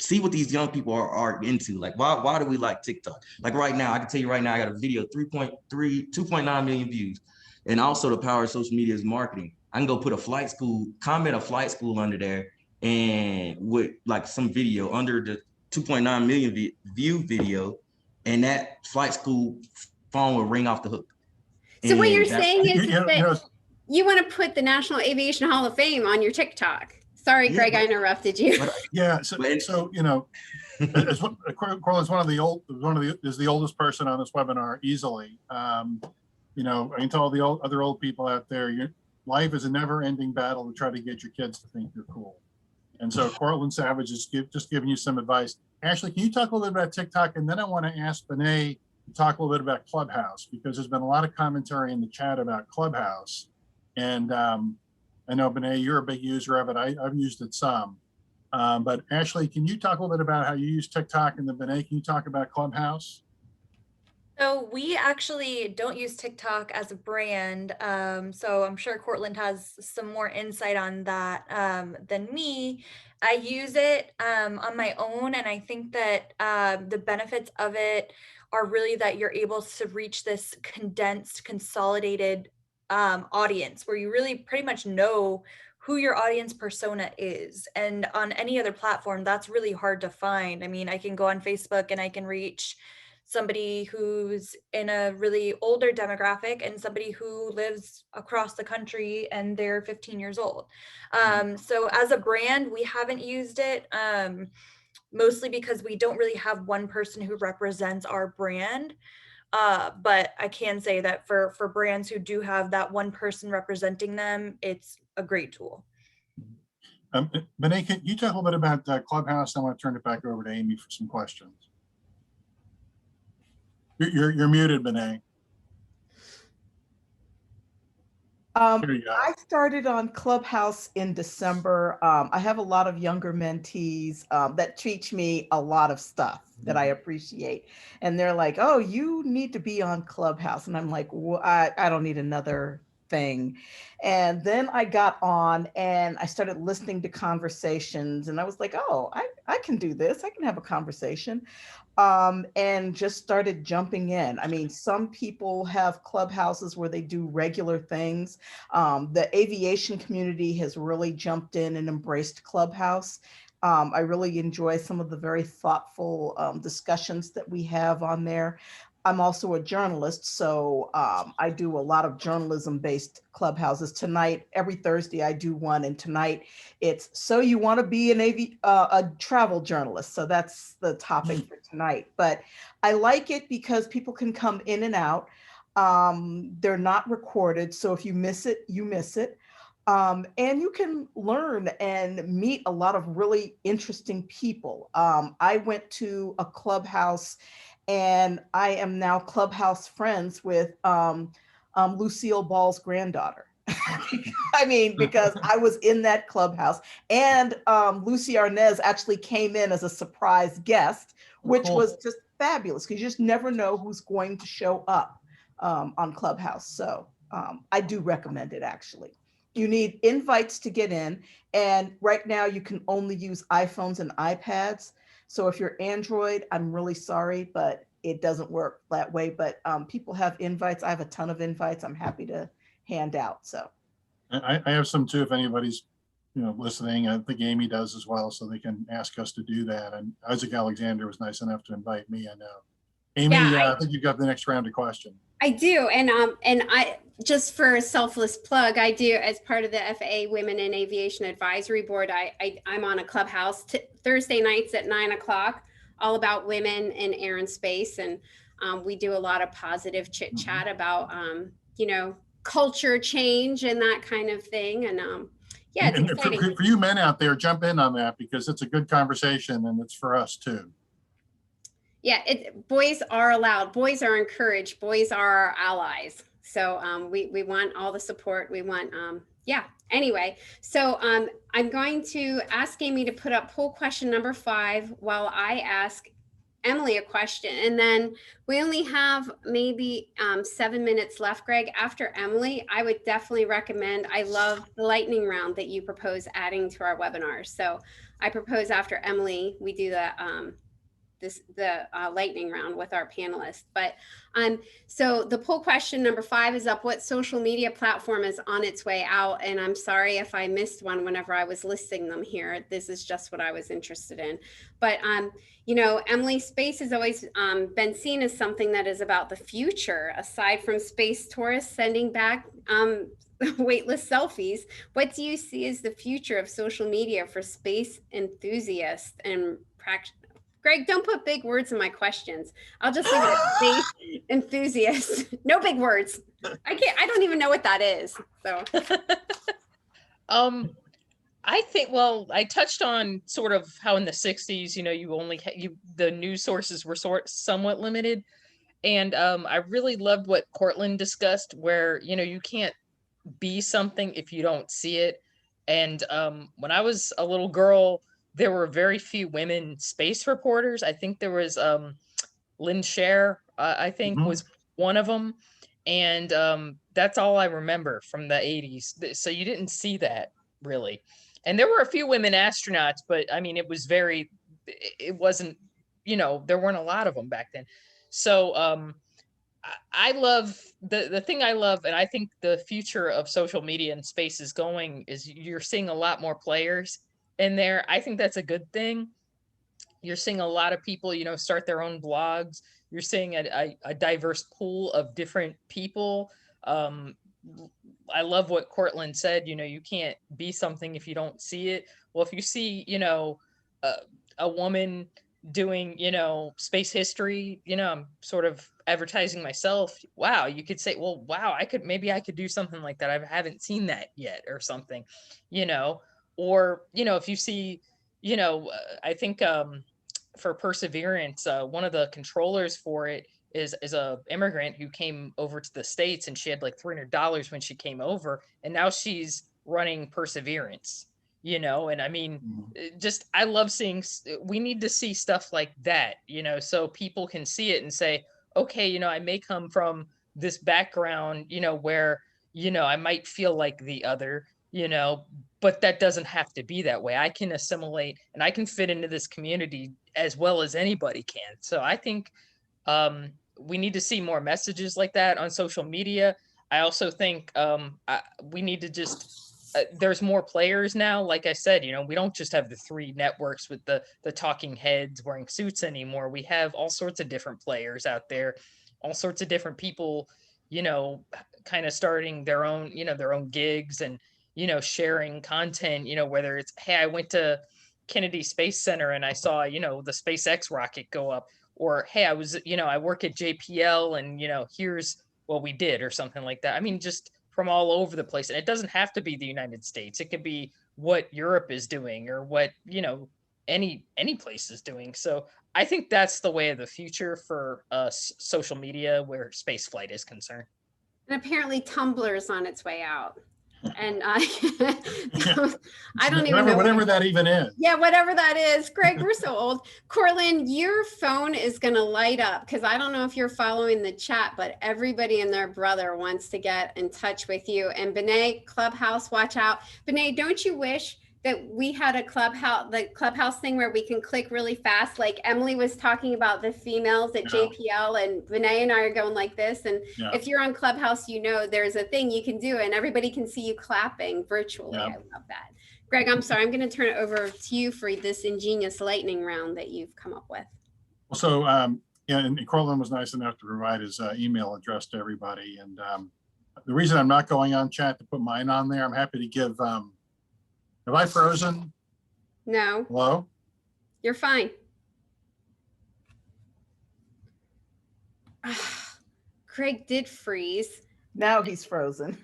S9: see what these young people are into. Why do we like TikTok? Right now, I can tell you right now, I got a video, 2.9 million views. And also the power of social media is marketing. I can go put comment a flight school under there, and with some video under the 2.9 million view video, and that flight school phone will ring off the hook.
S1: So what you're saying is that you want to put the National Aviation Hall of Fame on your TikTok. Sorry, Greg, I interrupted you.
S2: So Cortland's is the oldest person on this webinar easily. I can tell the other old people out there, your life is a never-ending battle to try to get your kids to think you're cool. And so Cortland Savage is just giving you some advice. Ashley, can you talk a little bit about TikTok? And then I want to ask Bnet to talk a little bit about Clubhouse, because there's been a lot of commentary in the chat about Clubhouse. And I know, Bnet, you're a big user of it. I've used it some. But Ashley, can you talk a little bit about how you use TikTok? And then Bnet, can you talk about Clubhouse?
S6: So we actually don't use TikTok as a brand. So I'm sure Cortland has some more insight on that than me. I use it on my own, and I think that the benefits of it are really that you're able to reach this condensed, consolidated audience where you really pretty much know who your audience persona is. And on any other platform, that's really hard to find. I mean, I can go on Facebook and I can reach somebody who's in a really older demographic and somebody who lives across the country and they're 15 years old. So as a brand, we haven't used it, mostly because we don't really have one person who represents our brand. But I can say that for brands who do have that one person representing them, it's a great tool.
S2: Bnet, can you talk a little bit about Clubhouse? I want to turn it back over to Amy for some questions. You're muted, Bnet. Here you go.
S3: I started on Clubhouse in December. I have a lot of younger mentees that teach me a lot of stuff that I appreciate. And they're like, oh, you need to be on Clubhouse. And I'm like, well, I don't need another thing. And then I got on and I started listening to conversations and I was like, oh, I can do this. I can have a conversation. And just started jumping in. I mean, some people have clubhouses where they do regular things. The aviation community has really jumped in and embraced Clubhouse. I really enjoy some of the very thoughtful discussions that we have on there. I'm also a journalist, so I do a lot of journalism-based clubhouses. Tonight, every Thursday, I do one, and tonight it's so you want to be a travel journalist. So that's the topic for tonight. But I like it because people can come in and out. They're not recorded, so if you miss it, you miss it. And you can learn and meet a lot of really interesting people. I went to a clubhouse and I am now Clubhouse friends with Lucille Ball's granddaughter. I mean, because I was in that clubhouse and Lucy Arnaz actually came in as a surprise guest, which was just fabulous because you just never know who's going to show up on Clubhouse. So I do recommend it, actually. You need invites to get in. And right now you can only use iPhones and iPads. So if you're Android, I'm really sorry, but it doesn't work that way. But people have invites. I have a ton of invites I'm happy to hand out. So
S2: I have some too, if anybody's listening. I think Amy does as well, so they can ask us to do that. And Isaac Alexander was nice enough to invite me, I know. Amy, I think you've got the next round of questions.
S1: I do, and I just for a selfless plug, I do as part of the FAA Women in Aviation Advisory Board. I'm on a clubhouse Thursday nights at 9 o'clock, all about women in air and space, and we do a lot of positive chit chat about culture change and that kind of thing, and yeah, it's exciting.
S2: For you men out there, jump in on that because it's a good conversation and it's for us too.
S1: Yeah, boys are allowed. Boys are encouraged. Boys are our allies. So we want all the support. We want, yeah. Anyway, so I'm going to ask Amy to put up poll question number 5 while I ask Emily a question. And then we only have maybe 7 minutes left, Greg. After Emily, I would definitely recommend, I love the lightning round that you propose adding to our webinars. So I propose after Emily, we do the lightning round with our panelists. But so the poll question number 5 is up. What social media platform is on its way out? And I'm sorry if I missed one whenever I was listing them here. This is just what I was interested in. But Emily, space has always been seen as something that is about the future. Aside from space tourists sending back weightless selfies, what do you see as the future of social media for space enthusiasts and practitioners? Greg, don't put big words in my questions. I'll just leave it at space enthusiasts. No big words. I don't even know what that is. So
S4: I think, well, I touched on sort of how in the 60s, you only the news sources were somewhat limited. And I really loved what Cortland discussed, where, you can't be something if you don't see it. And when I was a little girl, there were very few women space reporters. I think there was Lynn Sher, I think was one of them. And that's all I remember from the 80s. So you didn't see that really. And there were a few women astronauts, but I mean, it wasn't, there weren't a lot of them back then. So I love the thing I love, and I think the future of social media and space is going is you're seeing a lot more players in there. I think that's a good thing. You're seeing a lot of people, start their own blogs. You're seeing a diverse pool of different people. Um, I love what Cortland said. You can't be something if you don't see it. Well, if you see, a woman doing, space history, I'm sort of advertising myself. Wow, you could say, well, wow, maybe I could do something like that. I haven't seen that yet or something, or, if you see, I think for Perseverance, one of the controllers for it is a immigrant who came over to the States, and she had like $300 when she came over, and now she's running Perseverance, and I mean, just, I love seeing, we need to see stuff like that, so people can see it and say, okay, I may come from this background, where, I might feel like the other, but that doesn't have to be that way. I can assimilate and I can fit into this community as well as anybody can. So I think we need to see more messages like that on social media. I also think we need to just, there's more players now. Like I said, we don't just have the 3 networks with the talking heads wearing suits anymore. We have all sorts of different players out there, all sorts of different people, kind of starting their own, their own gigs and, sharing content, whether it's, hey, I went to Kennedy Space Center and I saw, the SpaceX rocket go up, or, hey, I was, I work at JPL and, here's what we did or something like that. I mean, just from all over the place. And it doesn't have to be the United States. It could be what Europe is doing or what, any place is doing. So I think that's the way of the future for social media where space flight is concerned.
S1: And apparently Tumblr's on its way out. And I don't even know.
S2: Whatever that even is.
S1: Yeah, whatever that is. Greg, we're so old. Cortland, your phone is going to light up because I don't know if you're following the chat, but everybody and their brother wants to get in touch with you. And Bnet Clubhouse, watch out. Bnet, don't you wish that we had a Clubhouse thing where we can click really fast? Like Emily was talking about the females at JPL, and Bnet and I are going like this. And if you're on Clubhouse, there's a thing you can do and everybody can see you clapping virtually. I love that. Greg, I'm sorry, I'm going to turn it over to you for this ingenious lightning round that you've come up with.
S2: Well, so, and Cortland was nice enough to provide his email address to everybody. And the reason I'm not going on chat to put mine on there, I'm happy to give, have I frozen?
S1: No.
S2: Hello?
S1: You're fine. Craig did freeze.
S3: Now he's frozen.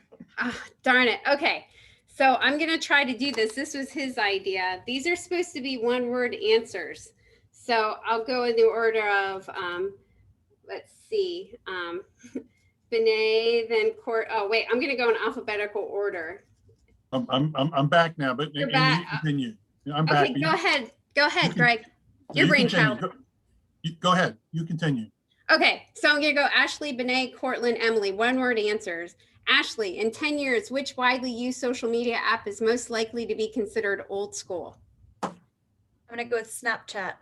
S1: Darn it. Okay. So I'm going to try to do this. This was his idea. These are supposed to be 1-word answers. So I'll go in the order of, let's see, Bnet, then oh, wait, I'm going to go in alphabetical order.
S2: I'm back now, but
S1: You're back.
S2: You continue. I'm back.
S1: Okay, go ahead, Greg. Your brainchild.
S2: Go ahead. You continue.
S1: Okay, so I'm going to go Ashley, Bnet, Cortland, Emily. 1-word answers. Ashley, in 10 years, which widely used social media app is most likely to be considered old school?
S6: I'm going to go with Snapchat.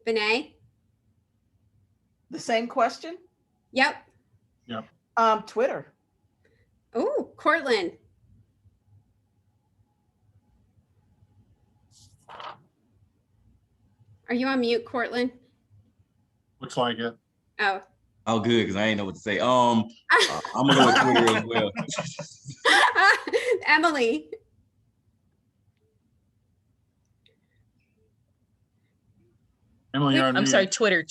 S1: Bnet?
S3: The same question?
S1: Yep.
S3: Twitter.
S1: Oh, Cortland. Are you on mute, Cortland?
S2: Looks like it.
S1: Oh.
S9: Oh, good, because I ain't know what to say. I'm gonna go with Twitter as well.
S1: Emily.
S2: Emily, you're on
S4: I'm
S2: mute.
S4: sorry, Twitter.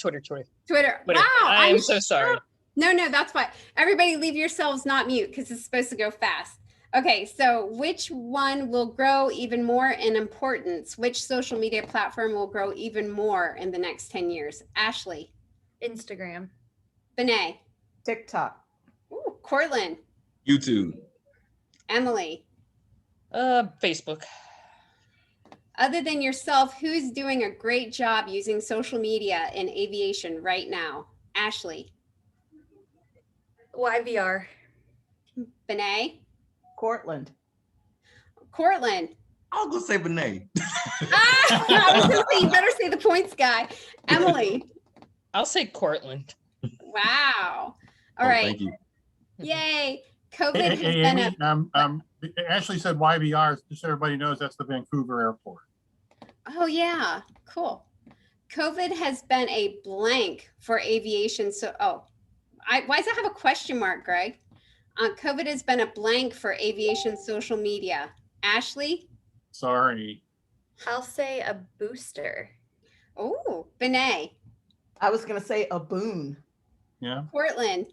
S1: Wow.
S4: I am so sorry.
S1: No, that's fine. Everybody leave yourselves not mute because it's supposed to go fast. Okay, so which one will grow even more in importance? Which social media platform will grow even more in the next 10 years? Ashley.
S6: Instagram.
S1: Bnet.
S3: TikTok.
S1: Ooh, Cortland.
S9: YouTube.
S1: Emily.
S4: Facebook.
S1: Other than yourself, who's doing a great job using social media in aviation right now? Ashley.
S6: YVR.
S1: Bnet.
S3: Cortland.
S1: Cortland.
S9: I was gonna say Bnet.
S1: I was gonna say, you better say the points guy. Emily.
S4: I'll say Cortland.
S1: Wow. All right.
S9: Thank you.
S1: Yay. COVID
S2: Hey,
S1: has
S2: hey,
S1: been
S2: Amy, Ashley said YVR, just so everybody knows that's the Vancouver airport.
S1: Oh, yeah. Cool. COVID has been a blank for aviation. So, why does it have a question mark, Greg? COVID has been a blank for aviation social media. Ashley?
S2: Sorry.
S6: I'll say a booster.
S1: Oh, Bnet.
S3: I was going to say a boon.
S2: Yeah.
S1: Cortland.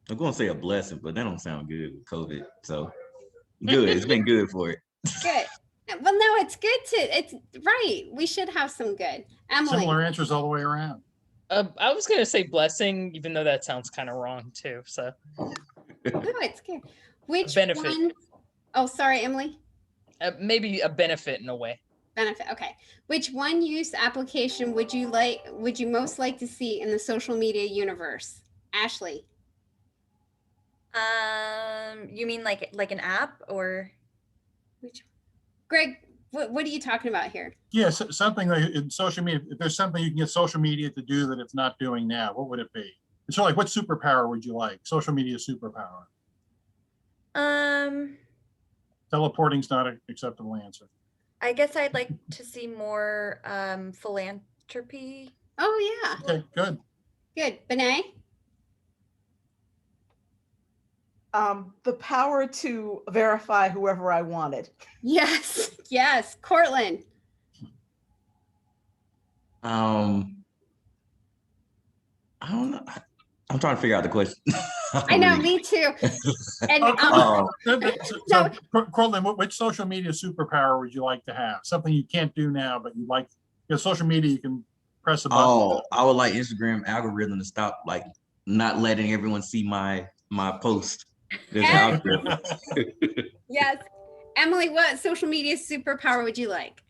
S9: I'm going to say a blessing, but that don't sound good with COVID. So good. It's been good for it.
S1: Good. Well, no, it's good it's right. We should have some good. Emily.
S2: Similar answers all the way around.
S4: I was gonna say blessing, even though that sounds kind of wrong too. So
S1: No, it's good. Which
S4: benefit.
S1: one? Oh, sorry, Emily.
S4: Maybe a benefit in a way.
S1: Benefit. Okay. Which one use application would you most like to see in the social media universe? Ashley.
S6: You mean like an app or?
S1: Which? Greg, what are you talking about here?
S2: Yes, something like in social media. If there's something you can get social media to do that it's not doing now, what would it be? It's sort of like, what superpower would you like? Social media superpower. Teleporting's not an acceptable answer.
S6: I guess I'd like to see more philanthropy.
S1: Oh yeah.
S2: Okay, good.
S1: Good. Bnet?
S3: The power to verify whoever I wanted.
S1: Yes. Yes. Cortland.
S9: I don't know. I'm trying to figure out the question.
S1: I know, me too. And
S2: so Cortland, which social media superpower would you like to have? Something you can't do now, but you like. Because social media, you can press a button.
S9: Oh, I would like Instagram algorithm to stop like not letting everyone see my post.
S1: Yes. Yes. Emily, what social media superpower would you like?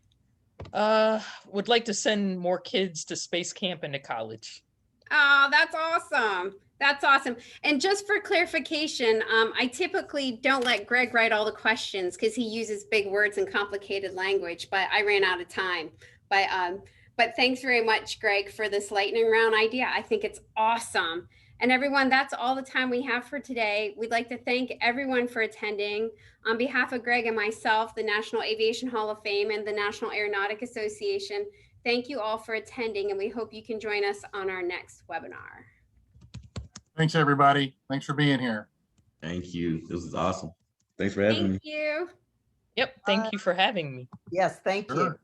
S4: Would like to send more kids to space camp and to college.
S1: Oh, that's awesome. That's awesome. And just for clarification, I typically don't let Greg write all the questions because he uses big words and complicated language, but I ran out of time. But thanks very much, Greg, for this lightning round idea. I think it's awesome. And everyone, that's all the time we have for today. We'd like to thank everyone for attending. On behalf of Greg and myself, the National Aviation Hall of Fame and the National Aeronautic Association, thank you all for attending, and we hope you can join us on our next webinar.
S2: Thanks, everybody. Thanks for being here.
S9: Thank you. This is awesome. Thanks for having me.
S1: Thank you.
S4: Yep. Thank you for having me.
S3: Yes, thank you.
S2: Sure.